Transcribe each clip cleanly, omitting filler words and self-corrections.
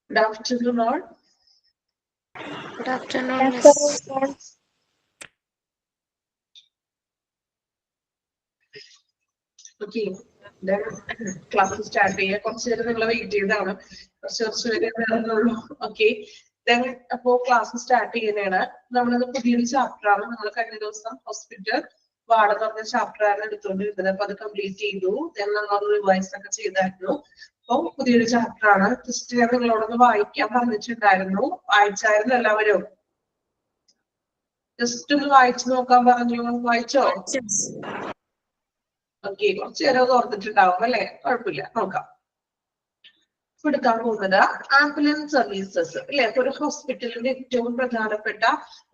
Good afternoon, all. Good afternoon, Miss. Okay, then class start ചെയ്യാം. കുറച്ച് നേരം നിങ്ങൾ വെയിറ്റ് ചെയ്താണ്. കുറച്ച് പേരുള്ളൂ. Okay, then അപ്പോൾ ക്ലാസ് സ്റ്റാർട്ട് ചെയ്യുന്നതാണ്. നമ്മളത് പുതിയൊരു ചാപ്റ്റർ ആണ്. നമ്മൾ കഴിഞ്ഞ ദിവസം ഹോസ്പിറ്റൽ വാർഡ് എന്ന് പറഞ്ഞ ചാപ്റ്റർ ആണ് എടുത്തുകൊണ്ടിരുന്നത്. അപ്പൊ അത് കംപ്ലീറ്റ് ചെയ്തു. then നമ്മൾ റിവൈസ് ഒക്കെ ചെയ്തായിരുന്നു. അപ്പോൾ പുതിയൊരു ചാപ്റ്റർ ആണ്. ജസ്റ്റ് ഞാൻ നിങ്ങളോടൊന്ന് വായിക്കാൻ പറഞ്ഞിട്ടുണ്ടായിരുന്നു. വായിച്ചായിരുന്നു എല്ലാവരും? ജസ്റ്റ് ഒന്ന് വായിച്ചു നോക്കാൻ പറഞ്ഞു. വായിച്ചോ? ഓക്കെ, കുറച്ച് നേരം അത് ഓർത്തിട്ടുണ്ടാവും അല്ലെ? കുഴപ്പമില്ല, നോക്കാം. എടുക്കാൻ പോകുന്നത് ആംബുലൻസ് സർവീസസ് അല്ലെ. ഒരു ഹോസ്പിറ്റലിന്റെ ഏറ്റവും പ്രധാനപ്പെട്ട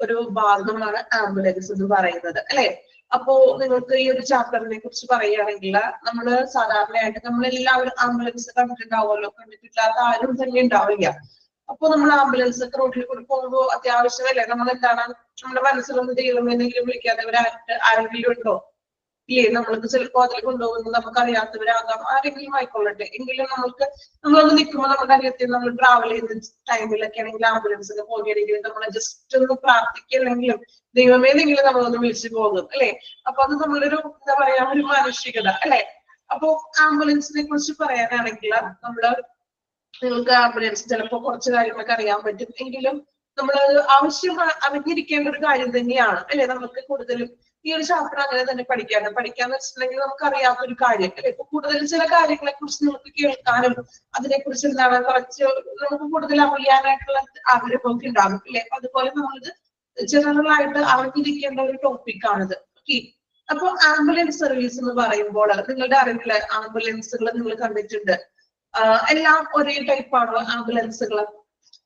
ഒരു ഭാഗമാണ് ആംബുലൻസ് എന്ന് പറയുന്നത് അല്ലെ. അപ്പോ നിങ്ങൾക്ക് ഈ ഒരു ചാപ്റ്ററിനെ കുറിച്ച് പറയുകയാണെങ്കിൽ നമ്മള് സാധാരണയായിട്ട് നമ്മളെല്ലാവരും ആംബുലൻസ് കണ്ടിട്ടുണ്ടാവുമല്ലോ. കണ്ടിട്ടില്ലാത്ത ആരും തന്നെ ഉണ്ടാവില്ല. അപ്പൊ നമ്മൾ ആംബുലൻസ് ഒക്കെ റോഡിൽ കൂടി പോകുമ്പോൾ അത്യാവശ്യമല്ലേ നമ്മൾ എന്താണ് നമ്മുടെ മനസ്സിലൊന്ന് ദൈവം എന്തെങ്കിലും വിളിക്കാത്തവർ ആരെങ്കിലും ഉണ്ടോ? ഇല്ലേ? നമ്മൾക്ക് ചിലപ്പോ അതിൽ കൊണ്ടുപോകുന്നത് നമുക്ക് അറിയാത്തവരാകാം, ആരെങ്കിലും ആയിക്കൊള്ളട്ടെ. എങ്കിലും നമ്മളൊന്ന് നിൽക്കുമ്പോൾ നമുക്ക് അറിയത്തില്ല. നമ്മൾ ട്രാവൽ ചെയ്യുന്ന ടൈമിലൊക്കെ ആണെങ്കിൽ ആംബുലൻസ് ഒക്കെ പോകുകയാണെങ്കിൽ നമ്മളെ ജസ്റ്റ് ഒന്ന് പ്രാർത്ഥിക്കല്ലെങ്കിലും ദൈവമേ എന്നെങ്കിലും നമ്മളൊന്ന് വിളിച്ചു പോകും അല്ലെ. അപ്പൊ അത് നമ്മളൊരു എന്താ പറയാ ഒരു മാനുഷികത അല്ലെ. അപ്പൊ ആംബുലൻസിനെ കുറിച്ച് പറയാനാണെങ്കിൽ നിങ്ങൾക്ക് ആംബുലൻസ് ചിലപ്പോ കുറച്ച് കാര്യങ്ങളൊക്കെ അറിയാൻ പറ്റും. എങ്കിലും നമ്മൾ ആവശ്യം അറിഞ്ഞിരിക്കേണ്ട ഒരു കാര്യം തന്നെയാണ് അല്ലെ. നമുക്ക് കൂടുതലും ഈ ഒരു ചാപ്റ്റർ അങ്ങനെ തന്നെ പഠിക്കാന്ന് വെച്ചിട്ടുണ്ടെങ്കിൽ നമുക്ക് അറിയാത്ത ഒരു കാര്യം അല്ലെ. ഇപ്പൊ കൂടുതൽ ചില കാര്യങ്ങളെ കുറിച്ച് നമുക്ക് കേൾക്കാനും അതിനെ കുറിച്ച് എന്താണ് കുറച്ച് നമുക്ക് കൂടുതൽ അറിയാനായിട്ടുള്ള ആഗ്രഹമൊക്കെ ഉണ്ടാകും അല്ലെ. അപ്പൊ അതുപോലെ നമ്മളിത് ജനറൽ ആയിട്ട് അറിഞ്ഞിരിക്കേണ്ട ഒരു ടോപ്പിക്കാണിത്. ഓക്കെ, അപ്പൊ ആംബുലൻസ് സർവീസ് എന്ന് പറയുമ്പോൾ നിങ്ങളുടെ അറിവില് ആംബുലൻസുകൾ നിങ്ങൾ കണ്ടിട്ടുണ്ട്. എല്ലാം ഒരേ ടൈപ്പാണോ ആംബുലൻസുകൾ?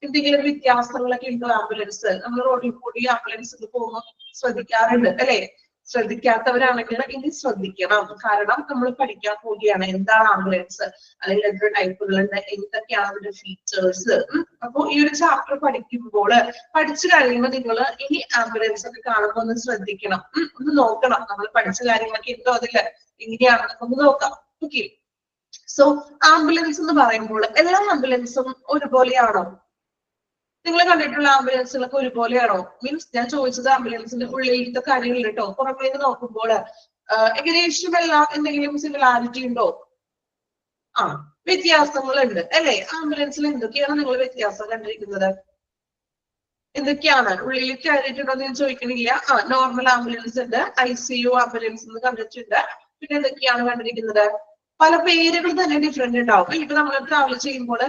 എന്തെങ്കിലും വ്യത്യാസങ്ങളൊക്കെ ഉണ്ടോ ആംബുലൻസ്? നമ്മൾ റോഡിൽ കൂടി ആംബുലൻസുകൾ പോകുമ്പോൾ ശ്രദ്ധിക്കാറുണ്ട് അല്ലെ. ശ്രദ്ധിക്കാത്തവരാണെങ്കിൽ ഇനി ശ്രദ്ധിക്കണം. കാരണം നമ്മൾ പഠിക്കാൻ പോവുകയാണ് എന്താണ് ആംബുലൻസ്, അല്ലെങ്കിൽ എത്ര ടൈപ്പുകളുണ്ട്, എന്തൊക്കെയാണ് അതിന്റെ ഫീച്ചേഴ്സ്. അപ്പൊ ഈ ഒരു ചാപ്റ്റർ പഠിക്കുമ്പോൾ പഠിച്ചു കഴിയുമ്പോൾ നിങ്ങൾ ഇനി ആംബുലൻസ് ഒക്കെ കാണുമ്പോൾ ഒന്ന് ശ്രദ്ധിക്കണം, ഒന്ന് നോക്കണം. നമ്മൾ പഠിച്ച കാര്യങ്ങളൊക്കെ ഉണ്ടോ അതില്, എങ്ങനെയാണെന്ന് ഒന്ന് നോക്കാം. ഓക്കെ, സോ ആംബുലൻസ് എന്ന് പറയുമ്പോൾ എല്ലാ ആംബുലൻസും ഒരുപോലെയാണോ? നിങ്ങൾ കണ്ടിട്ടുള്ള ആംബുലൻസുകളൊക്കെ ഒരുപോലെയാണോ? മീൻസ് ഞാൻ ചോദിച്ചത് ആംബുലൻസിന്റെ ഉള്ളിലത്തെ കാര്യങ്ങൾ കേട്ടോ. പുറമേ നോക്കുമ്പോൾ ഏകദേശം എല്ലാം എന്തെങ്കിലും സിമിലാരിറ്റി ഉണ്ടോ? വ്യത്യാസങ്ങളുണ്ട് അല്ലെ. ആംബുലൻസിൽ എന്തൊക്കെയാണ് നിങ്ങൾ വ്യത്യാസം കണ്ടിരിക്കുന്നത്? എന്തൊക്കെയാണ്? ഉള്ളിൽ കയറിയിട്ടുണ്ടോ എന്ന് ഞാൻ ചോദിക്കണില്ല. നോർമൽ ആംബുലൻസ് ഉണ്ട്, ICU ആംബുലൻസ് എന്ന് കണ്ടിട്ടുണ്ട്. പിന്നെ എന്തൊക്കെയാണ് കണ്ടിരിക്കുന്നത്? പല പേരുകൾ തന്നെ ഡിഫറെന്റ് ഉണ്ടാവും. ഇപ്പൊ നമ്മൾ ട്രാവൽ ചെയ്യുമ്പോൾ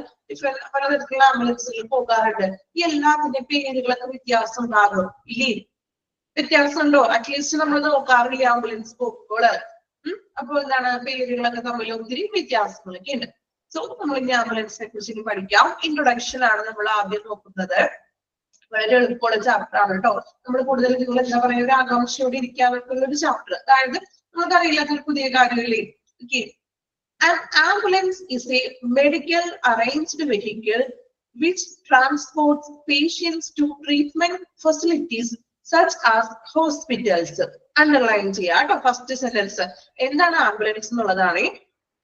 പലതരത്തിലുള്ള ആംബുലൻസുകൾ പോകാറുണ്ട്. ഈ എല്ലാത്തിന്റെ പേരുകളൊക്കെ വ്യത്യാസം ഉണ്ടാകും ഇല്ലേ? വ്യത്യാസം ഉണ്ടോ? അറ്റ്ലീസ്റ്റ് നമ്മൾ നോക്കാറില്ല ആംബുലൻസ് പോകുമ്പോൾ. അപ്പൊ എന്താണ് പേരുകളൊക്കെ തമ്മിൽ ഒത്തിരി വ്യത്യാസങ്ങളൊക്കെ ഉണ്ട്. സോ നമ്മൾ ഇനി ആംബുലൻസിനെ കുറിച്ച് പഠിക്കാം. ഇൻട്രൊഡക്ഷൻ ആണ് നമ്മൾ ആദ്യം നോക്കുന്നത്. വളരെ എളുപ്പമുള്ള ചാപ്റ്റർ ആണ് കേട്ടോ. നമ്മൾ കൂടുതൽ നിങ്ങൾ എന്താ പറയുക ഒരു ആകാംക്ഷയോടെ ഇരിക്കാൻ പറ്റുന്ന ഒരു ചാപ്റ്റർ. അതായത് നമുക്കറിയില്ലാത്തൊരു പുതിയ കാര്യമില്ലേ. Okay, an ambulance is a medical arranged vehicle which transports patients to treatment facilities such as hospitals. Underline ചെയ്യാം കേട്ടോ ഫസ്റ്റ് സെന്റൻസ്. എന്താണ് ആംബുലൻസ് എന്നുള്ളതാണ്.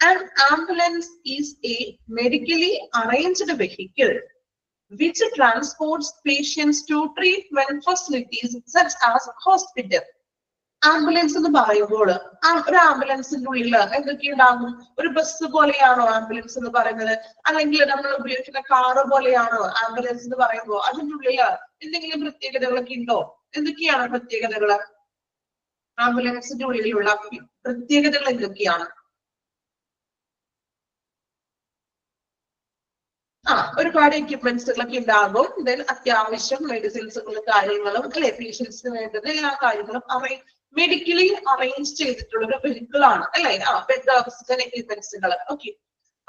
An ambulance is a medically arranged vehicle which transports patients to treatment facilities such as hospital. Ambulance എന്ന് പറയുമ്പോൾ ഒരു ആംബുലൻസിന്റെ ഉള്ളിൽ എന്തൊക്കെ ഉണ്ടാകും? ഒരു ബസ് പോലെയാണോ ആംബുലൻസ് എന്ന് പറയുന്നത്? അല്ലെങ്കിൽ നമ്മൾ ഉപയോഗിക്കുന്ന കാറ് പോലെയാണോ ആംബുലൻസ് എന്ന് പറയുമ്പോൾ? അതിന്റെ ഉള്ളിൽ എന്തെങ്കിലും പ്രത്യേകതകളൊക്കെ ഉണ്ടോ? എന്തൊക്കെയാണ് പ്രത്യേകതകള്? ആംബുലൻസിന്റെ ഉള്ളിലുള്ള പ്രത്യേകതകൾ എന്തൊക്കെയാണ്? ഒരുപാട് എക്യുപ്മെന്റ്സുകളൊക്കെ ഉണ്ടാകും. ദെൻ അത്യാവശ്യം മെഡിസിൻസുകളും കാര്യങ്ങളും അല്ലെ, പേഷ്യൻസിന് വേണ്ടത് എല്ലാ കാര്യങ്ങളും മെഡിക്കലി അറേഞ്ച് ചെയ്തിട്ടുള്ള ഒരു വെഹിക്കിൾ ആണ് അല്ലെ. ബെഡ് ഓക്സിജൻ എക്യുപ്മെന്റ്സുകൾ. ഓക്കെ,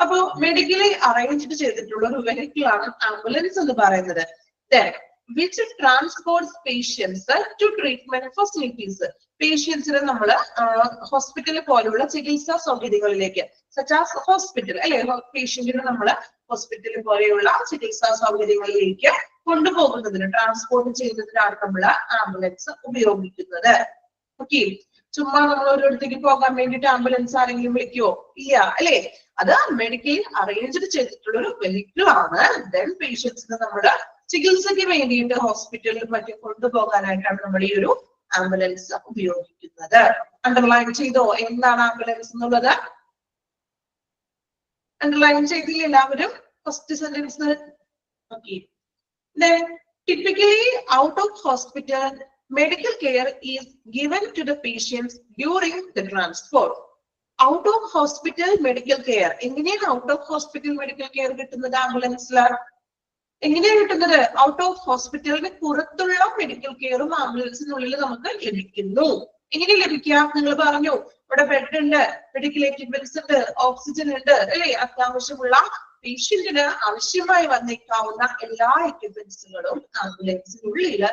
അപ്പൊ മെഡിക്കലി അറേഞ്ച്ഡ് ചെയ്തിട്ടുള്ള ഒരു വെഹിക്കിൾ ആണ് ആംബുലൻസ് എന്ന് പറയുന്നത്. Then which transports patients to treatment facilities. പേഷ്യൻസിനെ നമ്മൾ ഹോസ്പിറ്റൽ പോലുള്ള ചികിത്സാ സൗകര്യങ്ങളിലേക്ക് such as ഹോസ്പിറ്റൽ അല്ലെ, പേഷ്യന്റിനെ നമ്മൾ ഹോസ്പിറ്റൽ പോലെയുള്ള ചികിത്സാ സൗകര്യങ്ങളിലേക്ക് കൊണ്ടുപോകുന്നതിന് ട്രാൻസ്പോർട്ട് ചെയ്യുന്നതിനാണ് നമ്മൾ ആംബുലൻസ് ഉപയോഗിക്കുന്നത്. ഓക്കെ, ചുമ്മാ നമ്മൾ ഒരിടത്തേക്ക് പോകാൻ വേണ്ടിയിട്ട് ആംബുലൻസ് ആരെങ്കിലും വിളിക്കുവോ? ഇല്ല അല്ലെ? അത് മെഡിക്കലി അറേഞ്ച്ഡ് ചെയ്തിട്ടുള്ള ഒരു വെഹിക്കിൾ ആണ്. ദെൻ പേഷ്യൻസിന് നമ്മുടെ ചികിത്സയ്ക്ക് വേണ്ടിയിട്ട് ഹോസ്പിറ്റലിൽ മറ്റും കൊണ്ടുപോകാനായിട്ടാണ് നമ്മൾ ഈ ഒരു ആംബുലൻസ് ഉപയോഗിക്കുന്നത്. അണ്ടർലൈൻ ചെയ്തോ എന്താണ് ആംബുലൻസ് എന്നുള്ളത്? അണ്ടർലൈൻ ചെയ്തില്ല എല്ലാവരും? First sentence. Okay. Then typically out of hospital medical care is given to the patients during the transport. Out of hospital medical care. എങ്ങനെയാണ് out of hospital medical care കിട്ടുന്നത് ആംബുലൻസിൽ? എങ്ങനെയാണ് കിട്ടുന്നത്? ഔട്ട് ഓഫ് ഹോസ്പിറ്റലിന് പുറത്തുള്ള medical കെയറും ആംബുലൻസിനുള്ളിൽ നമുക്ക് ലഭിക്കുന്നു. എങ്ങനെ ലഭിക്കാം? നിങ്ങൾ പറഞ്ഞു ഇവിടെ ബെഡ് ഉണ്ട്, മെഡിക്കൽ എക്യുപ്മെന്റ്സ് ഉണ്ട്, ഓക്സിജൻ ഉണ്ട് അല്ലെ? അത്യാവശ്യമുള്ള പേഷ്യന്റിന് ആവശ്യമായി വന്നേക്കാവുന്ന എല്ലാ എക്യുപ്മെന്റ്സുകളും ആംബുലൻസിനുള്ളിൽ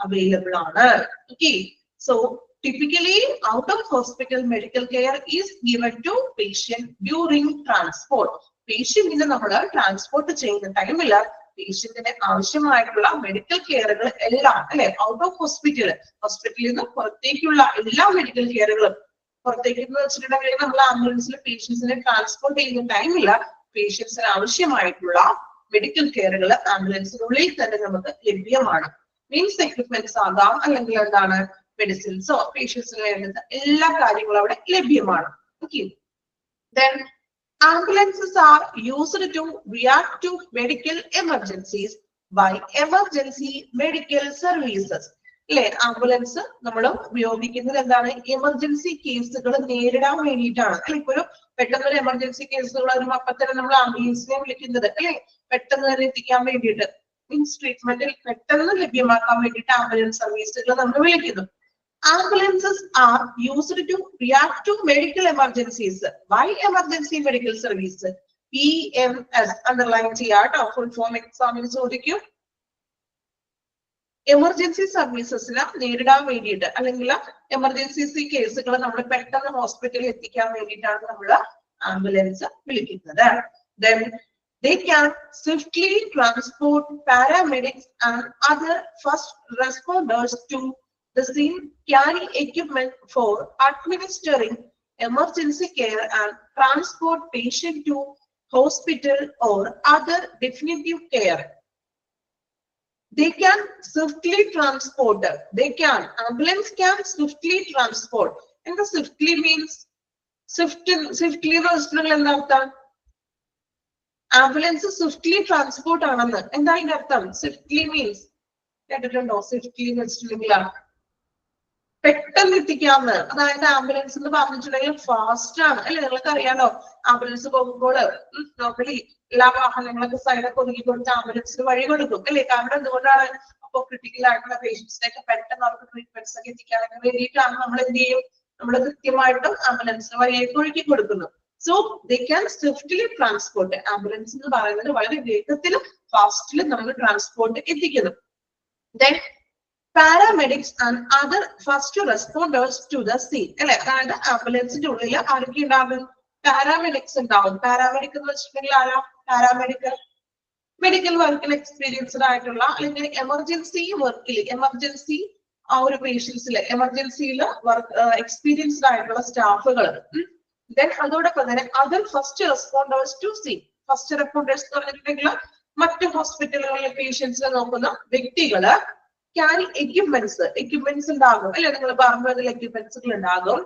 അവൈലബിൾ ആണ്. Okay. So typically out of hospital medical care is given to patient during transport. പേഷ്യന്റിനെ നമ്മൾ ട്രാൻസ്പോർട്ട് ചെയ്യുന്ന ടൈമിൽ പേഷ്യന്റിന് ആവശ്യമായിട്ടുള്ള മെഡിക്കൽ കെയറുകൾ എല്ലാം അല്ലെ ഔട്ട് ഓഫ് ഹോസ്പിറ്റലിൽ നിന്ന് പുറത്തേക്കുള്ള എല്ലാ മെഡിക്കൽ കെയറുകളും പുറത്തേക്ക് എന്ന് വെച്ചിട്ടുണ്ടെങ്കിൽ നമ്മൾ ആംബുലൻസിൽ പേഷ്യൻസിനെ ട്രാൻസ്പോർട്ട് ചെയ്യുന്ന ടൈമിൽ പേഷ്യൻസിന് ആവശ്യമായിട്ടുള്ള മെഡിക്കൽ കെയറുകൾ ആംബുലൻസിനുള്ളിൽ തന്നെ നമുക്ക് ലഭ്യമാണ്. മീൻസ് എക്യുപ്മെന്റ്സ് ആകാം, അല്ലെങ്കിൽ എന്താണ് മെഡിസിൻസോ പേഷ്യൻസിന് വേണ്ടുന്ന എല്ലാ കാര്യങ്ങളും അവിടെ ലഭ്യമാണ്. Okay. Then ambulances are used to react to medical emergencies by emergency medical services. അല്ലെ? ആംബുലൻസ് നമ്മൾ ഉപയോഗിക്കുന്നത് എന്താണ്? എമർജൻസി കേസുകൾ നേരിടാൻ വേണ്ടിയിട്ടാണ്. അല്ലെ? ഇപ്പൊ ഒരു പെട്ടെന്ന് ഒരു എമർജൻസി കേസുകൾ വരുമ്പോൾ അപ്പൊ തന്നെ നമ്മൾ ആംബുലൻസിനെ വിളിക്കുന്നത് അല്ലെ? പെട്ടെന്ന് തന്നെ എത്തിക്കാൻ വേണ്ടിയിട്ട്, മീൻസ് ട്രീറ്റ്മെന്റിൽ പെട്ടെന്ന് ലഭ്യമാക്കാൻ വേണ്ടിയിട്ട് ആംബുലൻസ് സർവീസുകൾ നമ്മൾ വിളിക്കുന്നു. Ambulances are used to react to medical emergencies by emergency medical service. EMS underline ചെയ്യാട്ടോ. ഫുൾ ഫോം എക്സാമിന് ചോദിക്കും. എമർജൻസി സർവീസസിനെ നേരിടാൻ വേണ്ടിയിട്ട് അല്ലെങ്കിൽ എമർജൻസി കേസുകൾ നമ്മൾ പെട്ടെന്ന് ഹോസ്പിറ്റലിൽ എത്തിക്കാൻ വേണ്ടിയിട്ടാണ് നമ്മൾ ആംബുലൻസ് വിളിക്കുന്നത്. Then they can swiftly transport paramedics and other first responders to the scene, carry equipment for administering emergency care and transport patient to hospital or other definitive care. They can swiftly transport. Ambulance can swiftly transport. And the swiftly means swiftly endha ambulance swiftly transport aanannu. Endha idinte artham? Swiftly means കേട്ടിട്ടുണ്ടോ? swiftly എന്ന് വെച്ചിട്ടുണ്ടെങ്കിൽ പെട്ടെന്ന് എത്തിക്കാന്ന്. അതായത് ambulance എന്ന് പറഞ്ഞിട്ടുണ്ടെങ്കിൽ fast ആണ് അല്ലെ? നിങ്ങൾക്ക് അറിയാലോ ആംബുലൻസ് പോകുമ്പോൾ നോർമലി എല്ലാ വാഹനങ്ങളൊക്കെ സൈഡൊക്കെ ഒതുക്കി കൊടുത്ത് ആംബുലൻസിന് വഴി കൊടുക്കും അല്ലെ? കാരണം എന്തുകൊണ്ടാണ്? അപ്പൊ ക്രിട്ടിക്കൽ ആയിട്ടുള്ള പേഷ്യൻസിനൊക്കെ പെട്ടെന്ന് അവർക്ക് ട്രീറ്റ്മെന്റ്സ് ഒക്കെ എത്തിക്കാനൊക്കെ വേണ്ടിയിട്ടാണ് നമ്മൾ എന്ത് ചെയ്യും? നമ്മൾ കൃത്യമായിട്ടും ആംബുലൻസിന് വഴിയൊക്കെ ഒഴുക്കി കൊടുക്കുന്നു. So they can swiftly transport. Ambulance എന്ന് പറയുന്നത് വളരെ വേഗത്തിലും ഫാസ്റ്റിലും നമ്മൾ ട്രാൻസ്പോർട്ട് എത്തിക്കുന്നു. Then paramedics and other first responders to the scene. അല്ലെ? അതായത് ആംബുലൻസിന്റെ ഉള്ളിൽ ആരൊക്കെ ഉണ്ടാകും? പാരാമെഡിക്സ് ഉണ്ടാവും. പാരാമെഡിക് എന്ന് വെച്ചിട്ടുണ്ടെങ്കിൽ ആരാ? പാരാമെഡിക്കൽ മെഡിക്കൽ വർക്കിൽ എക്സ്പീരിയൻസ്ഡ് ആയിട്ടുള്ള അല്ലെങ്കിൽ എമർജൻസി വർക്കിൽ എമർജൻസി ആ ഒരു പേഷ്യൻസിൽ എമർജൻസിയിൽ എക്സ്പീരിയൻസ്ഡ് ആയിട്ടുള്ള സ്റ്റാഫുകൾ. ദെൻ അതോടൊപ്പം തന്നെ other first responders to scene. First responders എന്ന് പറഞ്ഞിട്ടുണ്ടെങ്കിൽ മറ്റു ഹോസ്പിറ്റലുകളിലെ പേഷ്യൻസിനെ നോക്കുന്ന വ്യക്തികള്. ക്യാരി എക്യുപ്മെന്റ്സ് ഉണ്ടാകും അല്ലെ? നിങ്ങൾ പറഞ്ഞതിൽ എക്യുപ്മെന്റ്സുകൾ ഉണ്ടാകും.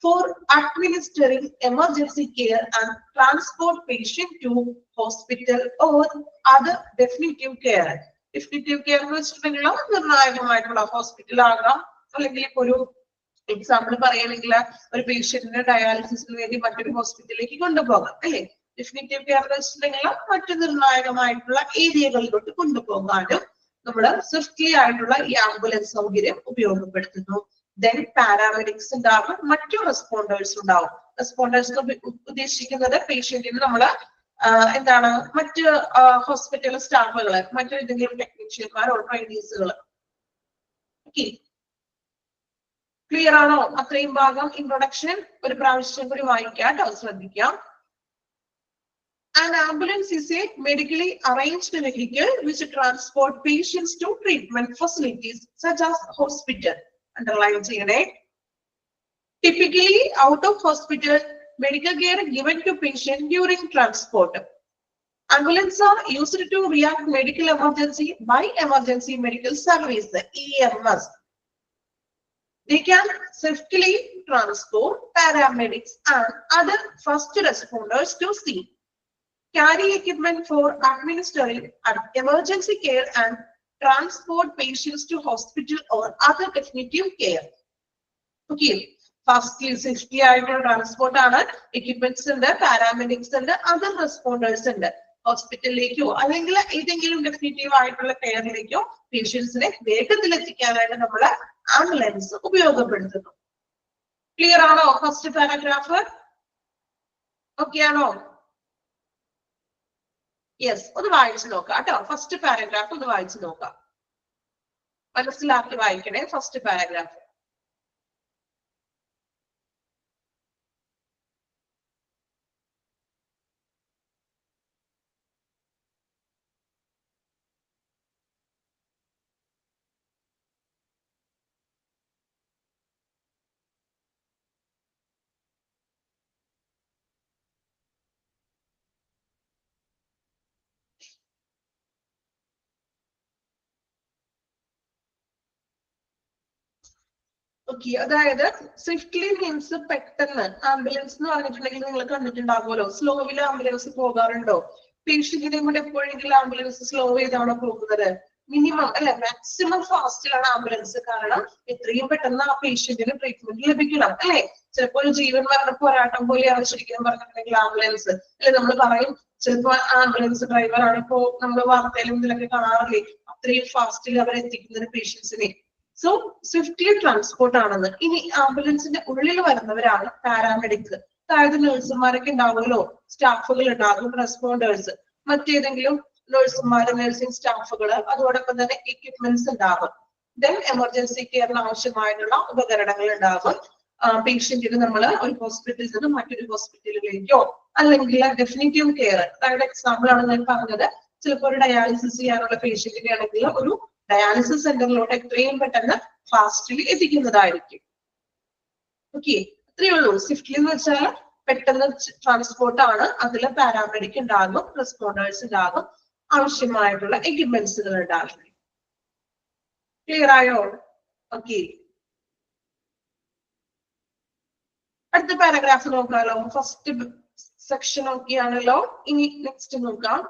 For administering emergency care and transport patient to hospital or other definitive care. Definitive care എന്ന് വെച്ചിട്ടുണ്ടെങ്കിൽ നിർണായകമായിട്ടുള്ള ഹോസ്പിറ്റൽ ആകാം, അല്ലെങ്കിൽ ഇപ്പൊ ഒരു എക്സാമ്പിൾ പറയുകയാണെങ്കിൽ ഒരു പേഷ്യന്റിന് ഡയാലിസിസിന് വേണ്ടി മറ്റൊരു ഹോസ്പിറ്റലിലേക്ക് കൊണ്ടുപോകാം അല്ലെ? ഡെഫിനിറ്റീവ് കെയർ എന്ന് വെച്ചിട്ടുണ്ടെങ്കിൽ മറ്റു നിർണായകമായിട്ടുള്ള ഏരിയകളിലോട്ട് കൊണ്ടുപോകാനും നമ്മൾ സ്വിഫ്റ്റ്ലി ആയിട്ടുള്ള ഈ ആംബുലൻസ് സൗകര്യം ഉപയോഗപ്പെടുത്തുന്നു. ദെൻ പാരാമെഡിക്സ് ഉണ്ടാകും, മറ്റു റെസ്പോണ്ടേഴ്സ് ഉണ്ടാവും. റെസ്പോണ്ടേഴ്സ് ഉദ്ദേശിക്കുന്നത് പേഷ്യന്റിന് നമ്മൾ എന്താണ് മറ്റ് ഹോസ്പിറ്റൽ സ്റ്റാഫുകള്, മറ്റേതെങ്കിലും ടെക്നീഷ്യന്മാരോ ട്രെയിനീസുകൾ. ഓക്കെ, ക്ലിയർ ആണോ? അത്രയും ഭാഗം ഇൻട്രൊഡക്ഷൻ ഒരു പ്രാവശ്യം കൂടി വായിക്കാം കേട്ടോ, ശ്രദ്ധിക്കാം. An ambulance is a medically arranged vehicle which transport patients to treatment facilities such as hospital. Underline ചെയ്യണേ. Typically, out of hospital, medical care given to patient during transport. Ambulances are used to react medical emergency by emergency medical service, EMS. They can swiftly transport paramedics and other first responders to scene, carry equipment for administering emergency care and transport patients to hospital or other definitive care. Okay. Firstly, safety ആയിട്ടുള്ള transport ആണ്, equipments ഉണ്ട്, paramedics ഉണ്ട്, other responders ഉണ്ട്. ഹോസ്പിറ്റലിലേക്കോ അല്ലെങ്കിൽ ഏതെങ്കിലും definitive ആയിട്ടുള്ള കെയറിലേക്കോ പേഷ്യൻസിനെ വേഗത്തിൽ എത്തിക്കാനായിട്ട് നമ്മൾ ആംബുലൻസ് ഉപയോഗപ്പെടുത്തുന്നു. ക്ലിയർ ആണോ ഫസ്റ്റ് പാരഗ്രാഫ്? ഓക്കെ ആണോ? യെസ്, ഒന്ന് വായിച്ചു നോക്കാം കേട്ടോ. ഫസ്റ്റ് പാരഗ്രാഫ് ഒന്ന് വായിച്ചു നോക്കാം, മനസ്സിലാക്കി വായിക്കണേ ഫസ്റ്റ് പാരഗ്രാഫ്. ഓക്കെ, അതായത് സ്വിഫ്റ്റ്ലി മീൻസ് പെട്ടെന്ന്. ആംബുലൻസ് എന്ന് പറഞ്ഞിട്ടുണ്ടെങ്കിൽ നിങ്ങൾ കണ്ടിട്ടുണ്ടാകുമല്ലോ, സ്ലോവില് ആംബുലൻസ് പോകാറുണ്ടോ? പേഷ്യന്റിനെ കൂടെ എപ്പോഴെങ്കിലും ആംബുലൻസ് സ്ലോ ചെയ്താണോ പോകുന്നത്? മിനിമം അല്ലെ, മാക്സിമം ഫാസ്റ്റിലാണ് ആംബുലൻസ്. കാരണം എത്രയും പെട്ടെന്ന് ആ പേഷ്യന്റിന് ട്രീറ്റ്മെന്റ് ലഭിക്കണം അല്ലെ. ചിലപ്പോൾ ഒരു ജീവൻ മരണ പോരാട്ടം പോലെയാണ് ശരിക്കും പറഞ്ഞിട്ടുണ്ടെങ്കിൽ ആംബുലൻസ് അല്ലെ. നമ്മൾ പറയും ചിലപ്പോൾ ആംബുലൻസ് ഡ്രൈവർ ആണ്, ഇപ്പോ നമ്മൾ വാർത്തയിലും ഇതിലൊക്കെ കാണാറില്ലേ, അത്രയും ഫാസ്റ്റിൽ അവർ എത്തിക്കുന്നത് പേഷ്യൻസിനെ. സോ സ്വിഫ്റ്റ്ലി ട്രാൻസ്പോർട്ട് ആണെന്ന്. ഇനി ആംബുലൻസിന്റെ ഉള്ളിൽ വരുന്നവരാണ് പാരാമെഡിക്സ്. അതായത് നഴ്സുമാരൊക്കെ ഉണ്ടാവുമല്ലോ, സ്റ്റാഫുകൾ ഉണ്ടാകും, റെസ്പോണ്ടേഴ്സ്, മറ്റേതെങ്കിലും നഴ്സുമാര്, നഴ്സിംഗ് സ്റ്റാഫുകൾ, അതോടൊപ്പം തന്നെ എക്യുപ്മെന്റ്സ് ഉണ്ടാകും. ദെൻ എമർജൻസി കെയറിന് ആവശ്യമായിട്ടുള്ള ഉപകരണങ്ങൾ ഉണ്ടാകും. പേഷ്യന്റിന് നമ്മൾ ഒരു ഹോസ്പിറ്റലിൽ നിന്ന് മറ്റൊരു ഹോസ്പിറ്റലിലേക്കോ അല്ലെങ്കിൽ ഡെഫിനിറ്റീവ് കെയർ, അതായത് എക്സാമ്പിൾ ആണ് ഞാൻ പറഞ്ഞത്, ചിലപ്പോൾ ഒരു ഡയാലിസിസ് ചെയ്യാനുള്ള പേഷ്യന്റിനെ ആണെങ്കിൽ ഒരു ഡയാലിസിസ് സെന്ററിലോട്ട് എത്രയും പെട്ടെന്ന് ഫാസ്റ്റിൽ എത്തിക്കുന്നതായിരിക്കും. ഓക്കെ, അത്രയേ ഉള്ളൂ. സ്വിഫ്റ്റ്ലി എന്ന് വെച്ചാൽ പെട്ടെന്ന് ട്രാൻസ്പോർട്ട് ആണ്. അതിൽ പാരാമെഡിക് ഉണ്ടാകും, റെസ്പോണ്ടേഴ്സ് ഉണ്ടാകും, ആവശ്യമായിട്ടുള്ള എക്യുപ്മെന്റ്സുകൾ ഉണ്ടാകും. ക്ലിയർ ആയോ? ഓക്കെ, അടുത്ത പാരഗ്രാഫ് നോക്കാലോ. ഫസ്റ്റ് സെക്ഷൻ നോക്കിയാണല്ലോ. ഇനി നെക്സ്റ്റ് നോക്കാം.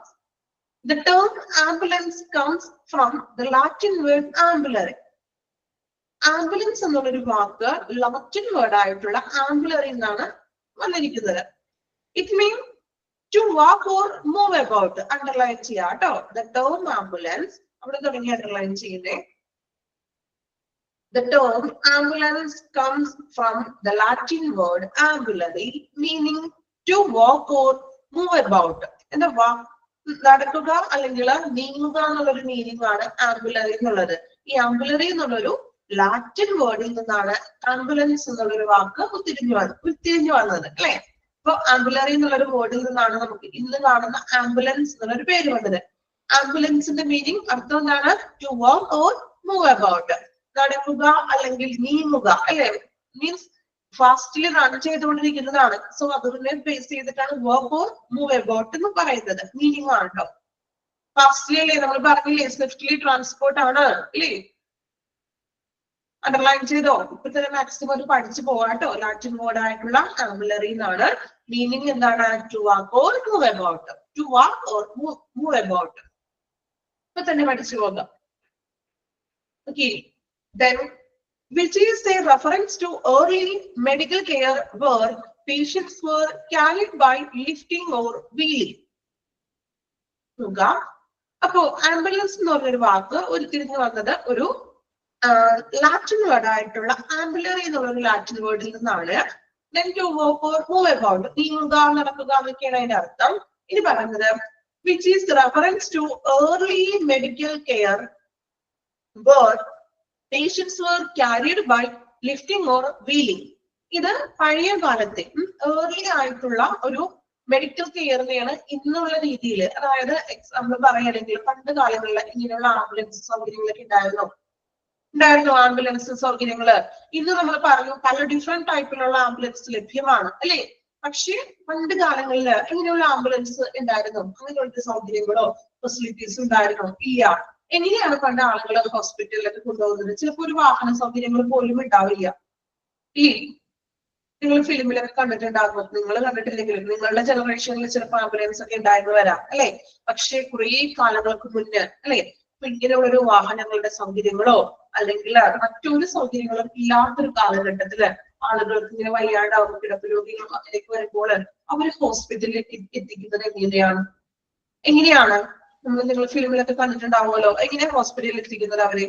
The term ambulance comes from the Latin word ambulare. Ambulance എന്നുള്ളൊരു വാക്ക് ലാറ്റിൻ വേർഡ് ആയിട്ടുള്ള ambulare എന്നാണ് വന്നിരിക്കുന്നത്. It means to walk or move about. Underline ചെയ്യാം കേട്ടോ. The term ambulance, അവിടെ തുടങ്ങി underline ചെയ്യുന്നേ. The term ambulance comes from the Latin word ambulare, meaning to walk or move about. എന്താ നടക്കുക അല്ലെങ്കിൽ നീങ്ങുക എന്നുള്ളൊരു മീനിങ് ആണ് ആംബുലറി എന്നുള്ളത്. ഈ ആംബുലറി എന്നുള്ളൊരു ലാറ്റിൻ വേർഡിൽ നിന്നാണ് ആംബുലൻസ് എന്നുള്ളൊരു വാക്ക് ഉരുത്തിരിഞ്ഞു വന്നത് അല്ലെ. അപ്പൊ ആംബുലറി എന്നുള്ളൊരു വേർഡിൽ നിന്നാണ് നമുക്ക് ഇന്ന് കാണുന്ന ആംബുലൻസ് എന്നുള്ളൊരു പേര് വന്നത്. ആംബുലൻസിന്റെ മീനിങ് അർത്ഥം എന്താണ്? To walk or move about, നടക്കുക അല്ലെങ്കിൽ നീങ്ങുക അല്ലെ. മീൻസ് ഫാസ്റ്റിൽ റൺ ചെയ്തുകൊണ്ടിരിക്കുന്നതാണ്. സോ അതിനെ ബേസ് ചെയ്തിട്ടാണ് വർക്ക് ഓർ മൂവ് അബൌട്ട് എന്ന് പറയുന്നത്. മീനിങ് ആണ് കേട്ടോ. ഫാസ്റ്റ്ലി അല്ലേ നമ്മൾ പറഞ്ഞില്ലേ, സ്വിഫ്റ്റ്ലി ട്രാൻസ്പോർട്ട് ആണ് അല്ലേ. അണ്ടർലൈൻ ചെയ്തോ? ഇപ്പൊ തന്നെ മാക്സിമം ഒരു പഠിച്ചു പോകാട്ടോ. ലാറ്റിൻ വേർഡ് ആയിട്ടുള്ള ആംബുലറി എന്നാണ്. മീനിങ് എന്താണ്? To walk or move about. To walk or move about. ഇപ്പൊ തന്നെ പഠിച്ചു പോകാം. Okay, then which is a reference to early medical care where patients were carried by lifting or wheeling. അപ്പോ ambulance എന്ന് പറഞ്ഞൊരു വാക്ക് ഉരുത്തിരിഞ്ഞു വന്നത് ഒരു ലാറ്റിൻ വേർഡ് ആയിട്ടുള്ള ആംബുലറി എന്നുള്ളൊരു ലാറ്റിൻ വേർഡിൽ നിന്നാണ്. Then to walk or move about, നീങ്ങുക, നടക്കുക എന്നൊക്കെയാണ് അതിന്റെ അർത്ഥം. ഇനി പറയുന്നത് which is reference to early medical care where patients were carried by lifting or wheeling. ഇത് പഴയ കാലത്തെ ഏർലി ആയിട്ടുള്ള ഒരു മെഡിക്കൽ കെയറിനെയാണ് ഇന്നുള്ള രീതിയിൽ, അതായത് നമ്മൾ പറയുകയാണെങ്കിൽ പണ്ട് കാലങ്ങളിൽ ഇങ്ങനെയുള്ള ആംബുലൻസ് സൗകര്യങ്ങളൊക്കെ ഉണ്ടായിരുന്നു. ഉണ്ടായിരുന്നു ആംബുലൻസ് സൗകര്യങ്ങള്. ഇന്ന് നമ്മൾ പറഞ്ഞു പല ഡിഫറെന്റ് ടൈപ്പിലുള്ള ആംബുലൻസ് ലഭ്യമാണ് അല്ലെ. പക്ഷെ പണ്ട് കാലങ്ങളിൽ എങ്ങനെയുള്ള ആംബുലൻസ് ഉണ്ടായിരുന്നു? അങ്ങനെയുള്ള സൗകര്യങ്ങളോ ഫെസിലിറ്റീസ് ഉണ്ടായിരുന്നോ? ഇല്ല. എങ്ങനെയാണ് പണ്ട് ആളുകൾ ഹോസ്പിറ്റലിലൊക്കെ കൊണ്ടുപോകുന്നത്? ചിലപ്പോൾ ഒരു വാഹന സൗകര്യങ്ങൾ പോലും ഉണ്ടാവില്ല. ഇല്ലേ? നിങ്ങൾ ഫിലിമിലൊക്കെ കണ്ടിട്ടുണ്ടാകും. നിങ്ങൾ കണ്ടിട്ടില്ലെങ്കിലും നിങ്ങളുടെ ജനറേഷനിൽ ചിലപ്പോൾ ആംബുലൻസ് ഒക്കെ ഉണ്ടായിരുന്നു വരാം അല്ലെ. പക്ഷെ കുറെ കാലങ്ങൾക്ക് മുന്നേ അല്ലെ ഇങ്ങനെയുള്ള ഒരു വാഹനങ്ങളുടെ സൗകര്യങ്ങളോ അല്ലെങ്കിൽ മറ്റൊരു സൗകര്യങ്ങളും ഇല്ലാത്തൊരു കാലഘട്ടത്തില് ആളുകൾക്ക് ഇങ്ങനെ വയ്യാണ്ടാവും, കിടപ്പിരോഗികളും അതിലേക്ക് വരുമ്പോൾ അവര് ഹോസ്പിറ്റലിലേക്ക് എത്തിക്കുന്നത് എങ്ങനെയാണ് നിങ്ങൾ ഫിലിമിലൊക്കെ കണ്ടിട്ടുണ്ടാവുമല്ലോ. എങ്ങനെയാ ഹോസ്പിറ്റലിൽ എത്തിക്കുന്നത് അവരെ?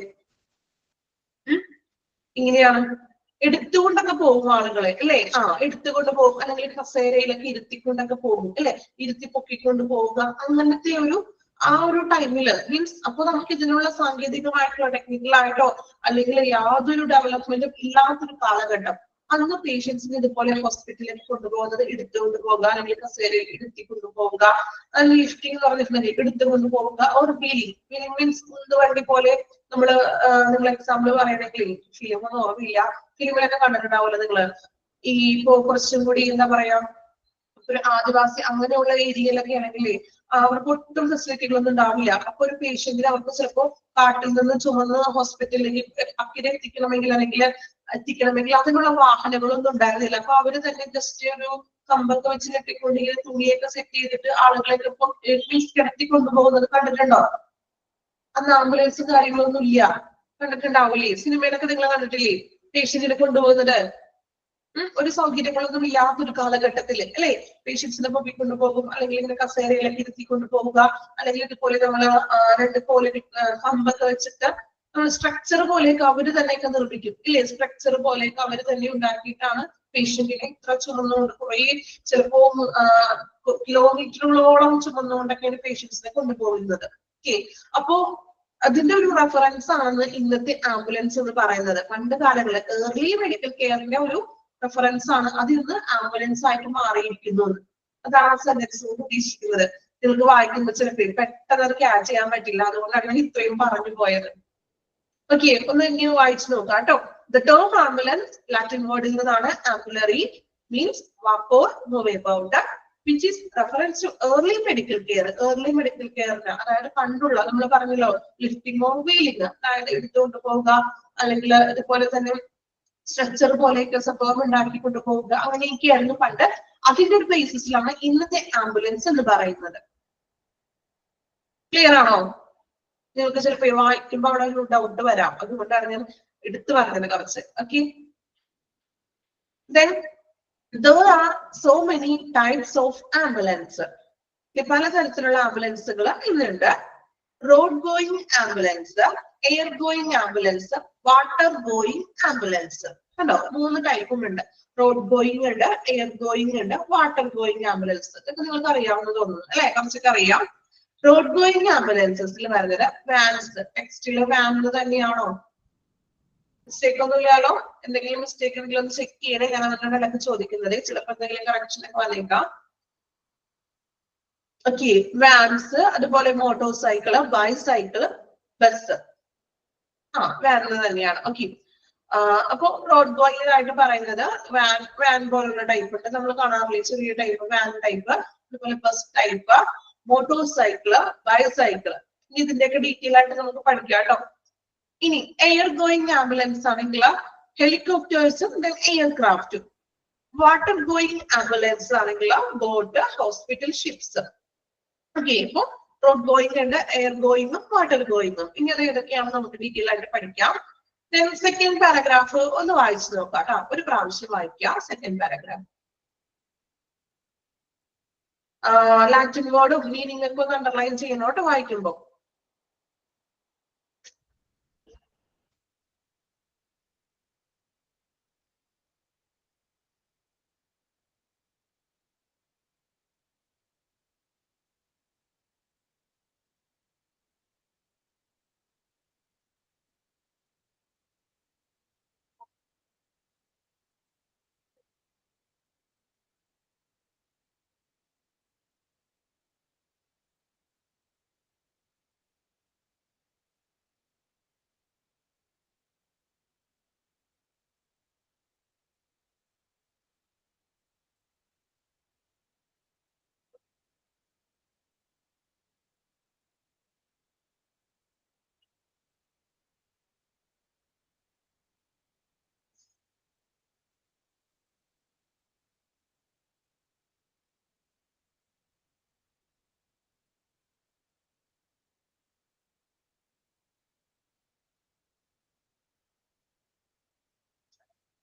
ഇങ്ങനെയാണ് എടുത്തുകൊണ്ടൊക്കെ പോകും ആളുകളെ അല്ലെ. എടുത്തുകൊണ്ട് പോകും, അല്ലെങ്കിൽ കസേരയിലൊക്കെ ഇരുത്തിക്കൊണ്ടൊക്കെ പോകും അല്ലെ. ഇരുത്തി പൊക്കിക്കൊണ്ട് പോവുക, അങ്ങനത്തെ ആ ഒരു ടൈമില് മീൻസ് അപ്പൊ നമുക്ക് ഇതിനുള്ള സാങ്കേതികമായിട്ടുള്ള ടെക്നിക്കലായിട്ടോ അല്ലെങ്കിൽ യാതൊരു ഡെവലപ്മെന്റും ഇല്ലാത്തൊരു കാലഘട്ടം. അന്ന് പേഷ്യൻസിന് ഇതുപോലെ ഹോസ്പിറ്റലിലേക്ക് കൊണ്ടുപോകുന്നത് എടുത്തുകൊണ്ട് പോകുക, അല്ലെങ്കിൽ കസേരയിൽ ഇരുത്തി കൊണ്ടുപോവുക, ലിഫ്റ്റിംഗ് എന്ന് പറഞ്ഞിട്ടുണ്ടെങ്കിൽ എടുത്തുകൊണ്ട് പോവുക. ഒരു വീലിംഗ് മീൻസ് ഉന്തുവണ്ടി പോലെ നമ്മള് നിങ്ങൾ എക്സാമ്പിൾ പറയണമെങ്കിൽ ഫിലിമൊന്നും ഓർമ്മയില്ല, ഫിലിമിലൊക്കെ കണ്ടിട്ടുണ്ടാവുമല്ലോ നിങ്ങള്. ഈ ഇപ്പോ കുറച്ചും കൂടി എന്താ പറയാ ഒരു ആദിവാസി അങ്ങനെയുള്ള ഏരിയയിലൊക്കെ ആണെങ്കിൽ അവർക്ക് ഒട്ടും ഫെസിലിറ്റികളൊന്നും ഉണ്ടാവില്ല. അപ്പൊ ഒരു പേഷ്യന്റിന് അവർക്ക് ചിലപ്പോ കാട്ടിൽ നിന്ന് ചുമന്ന് ഹോസ്പിറ്റലിലേക്ക് അക്കിടെ എത്തിക്കണമെങ്കിൽ അതിനുള്ള വാഹനങ്ങളൊന്നും ഉണ്ടായിരുന്നില്ല. അപ്പൊ അവര് തന്നെ ജസ്റ്റ് ഒരു കമ്പൊക്കെ വെച്ച് കെട്ടിക്കൊണ്ട് ഇങ്ങനെ തുണിയൊക്കെ സെറ്റ് ചെയ്തിട്ട് ആളുകളെയൊക്കെ കിടത്തി കൊണ്ടുപോകുന്നത് കണ്ടിട്ടുണ്ടോ? അന്ന് ആംബുലൻസും കാര്യങ്ങളൊന്നും ഇല്ല. കണ്ടിട്ടുണ്ടാവില്ലേ? സിനിമയിലൊക്കെ നിങ്ങൾ കണ്ടിട്ടില്ലേ പേഷ്യന്റിനെ കൊണ്ടുപോകുന്നത്? ഒരു സൗകര്യങ്ങളൊന്നും ഇല്ലാത്തൊരു കാലഘട്ടത്തില് അല്ലെ. പേഷ്യൻസിനെ പൊക്കിക്കൊണ്ട് പോകും, അല്ലെങ്കിൽ ഇങ്ങനെ കസേരയിലൊക്കെ ഇരുത്തിക്കൊണ്ട് പോവുക, അല്ലെങ്കിൽ ഇതുപോലെ നമ്മള് രണ്ട് പോലെ കമ്പൊക്കെ വെച്ചിട്ട് സ്ട്രക്ചർ പോലെയൊക്കെ അവര് തന്നെയൊക്കെ നിർമ്മിക്കും ഇല്ലേ. സ്ട്രക്ചർ പോലെയൊക്കെ അവര് തന്നെ ഉണ്ടാക്കിയിട്ടാണ് പേഷ്യന്റിനെ ഇത്ര ചുമന്നുകൊണ്ട് കുറെ ചിലപ്പോ കിലോമീറ്ററുകളോളം ചുമന്നുകൊണ്ടൊക്കെയാണ് പേഷ്യൻസിനെ കൊണ്ടുപോകുന്നത്. ഓക്കെ, അപ്പോ അതിന്റെ ഒരു റെഫറൻസ് ആണ് ഇന്നത്തെ ആംബുലൻസ് എന്ന് പറയുന്നത്. പണ്ട് കാലങ്ങളിൽ ഏർലി മെഡിക്കൽ കെയറിന്റെ ഒരു റെഫറൻസ് ആണ് അത് ഇന്ന് ആംബുലൻസ് ആയിട്ട് മാറിയിരിക്കുന്നു. അതാണ് സെന്റൻസ് ഉദ്ദേശിക്കുന്നത്. നിങ്ങൾക്ക് വായിക്കുമ്പോൾ ചിലപ്പോൾ പെട്ടെന്ന് അത് ക്യാച്ച് ചെയ്യാൻ പറ്റില്ല, അതുകൊണ്ടാണ് ഞാൻ ഇത്രയും പറഞ്ഞു പോയത്. ഓക്കെ, ഒന്ന് ഇനി വായിച്ചു നോക്കാം കേട്ടോ. ദ ടേം ആംബുലൻസ് ലാറ്റിൻ വേർഡിൽ നിന്നാണ്. Ampullary means walk or move about, which is reference to early medical care. early medical care അതായത് പണ്ടുള്ള നമ്മൾ പറഞ്ഞല്ലോ ലിഫ്റ്റിംഗ് ഓർ വീലിംഗ്, അതായത് എടുത്തുകൊണ്ട് പോവുക, അല്ലെങ്കിൽ ഇതുപോലെ തന്നെ സ്ട്രക്ചർ പോലെയൊക്കെ സംഭവം ഉണ്ടാക്കിക്കൊണ്ട് പോവുക, അങ്ങനെയൊക്കെയായിരുന്നു പണ്ട്. അതിന്റെ ഒരു ബേസിസിലാണ് ഇന്നത്തെ ആംബുലൻസ് എന്ന് പറയുന്നത്. ക്ലിയർ ആണോ? നിങ്ങൾക്ക് ചിലപ്പോൾ വായിക്കുമ്പോൾ അവിടെ ഒരു ഡൗട്ട് വരാം, അതുകൊണ്ടാണ് ഞാൻ എടുത്തു പറഞ്ഞത് കുറച്ച്. Okay, then there are so many types of ambulance. പലതരത്തിലുള്ള ആംബുലൻസുകൾ ഇന്നുണ്ട്. Road going ambulance, air going ambulance, water going ambulance. കണ്ടോ, 3 ടൈപ്പും ഉണ്ട്. റോഡ് ഗോയിങ് ഉണ്ട്, എയർ ഗോയിങ് ഉണ്ട്, വാട്ടർ ഗോയിങ് ആംബുലൻസ്. ഇതൊക്കെ നിങ്ങൾക്ക് അറിയാവുന്ന തോന്നുന്നു അല്ലെ, കുറച്ചൊക്കെ അറിയാം. റോഡ് ഗോയിങ് ആംബുലൻസസിൽ വരുന്നത് വാൻസ്. ടെക്സ്റ്റില് വാൻ തന്നെയാണോ? മിസ്റ്റേക്ക് ഒന്നും ഇല്ലാലോ? എന്തെങ്കിലും മിസ്റ്റേക്ക് ഉണ്ടെങ്കിൽ ഒന്ന് ചെക്ക് ചെയ്യണേ. ഞാൻ അതുകൊണ്ടല്ല ചോദിക്കുന്നത്, ചിലപ്പോൾ എന്തെങ്കിലും കറക്ഷൻ ഒക്കെ വന്നേക്കാം. ഓക്കെ, വാൻസ്, അതുപോലെ motor cycle, bicycle, bus. Van തന്നെയാണ്. ഓക്കെ, അപ്പൊ റോഡ് ഗോയിങ് ആയിട്ട് പറയുന്നത് വാൻ പോലുള്ള ടൈപ്പ് ഉണ്ട്, നമ്മൾ കാണാറില്ലേ ചെറിയ ടൈപ്പ് വാൻ ടൈപ്പ്, അതുപോലെ bus type, motor cycle, bicycle. ഇനി ഇതിന്റെയൊക്കെ ഡീറ്റെയിൽ ആയിട്ട് നമുക്ക് പഠിക്കാം കേട്ടോ. ഇനി എയർ ഗോയിങ് ആംബുലൻസ് ആണെങ്കിൽ ഹെലികോപ്റ്റേഴ്സും എയർക്രാഫ്റ്റും. വാട്ടർ ഗോയിങ് ആംബുലൻസ് ആണെങ്കിൽ ബോട്ട്, ഹോസ്പിറ്റൽ, ഷിപ്സ്. ഓക്കെ, ഇപ്പൊ റോഡ് ഗോയിങ് ഉണ്ട്, എയർ ഗോയിങ്ങും വാട്ടർ ഗോയിങ്ങും. ഇങ്ങനെ ഏതൊക്കെയാണ് നമുക്ക് ഡീറ്റെയിൽ ആയിട്ട് പഠിക്കാം. സെക്കൻഡ് പാരഗ്രാഫ് ഒന്ന് വായിച്ചു നോക്കാം കേട്ടോ, ഒരു പ്രാവശ്യം വായിക്കാം. സെക്കൻഡ് പാരഗ്രാഫ് ലാറ്റിൻ വേർഡും മീനിങ് ഒക്കെ ഒന്ന് അണ്ടർലൈൻ ചെയ്യണോട്ട് വായിക്കുമ്പോ.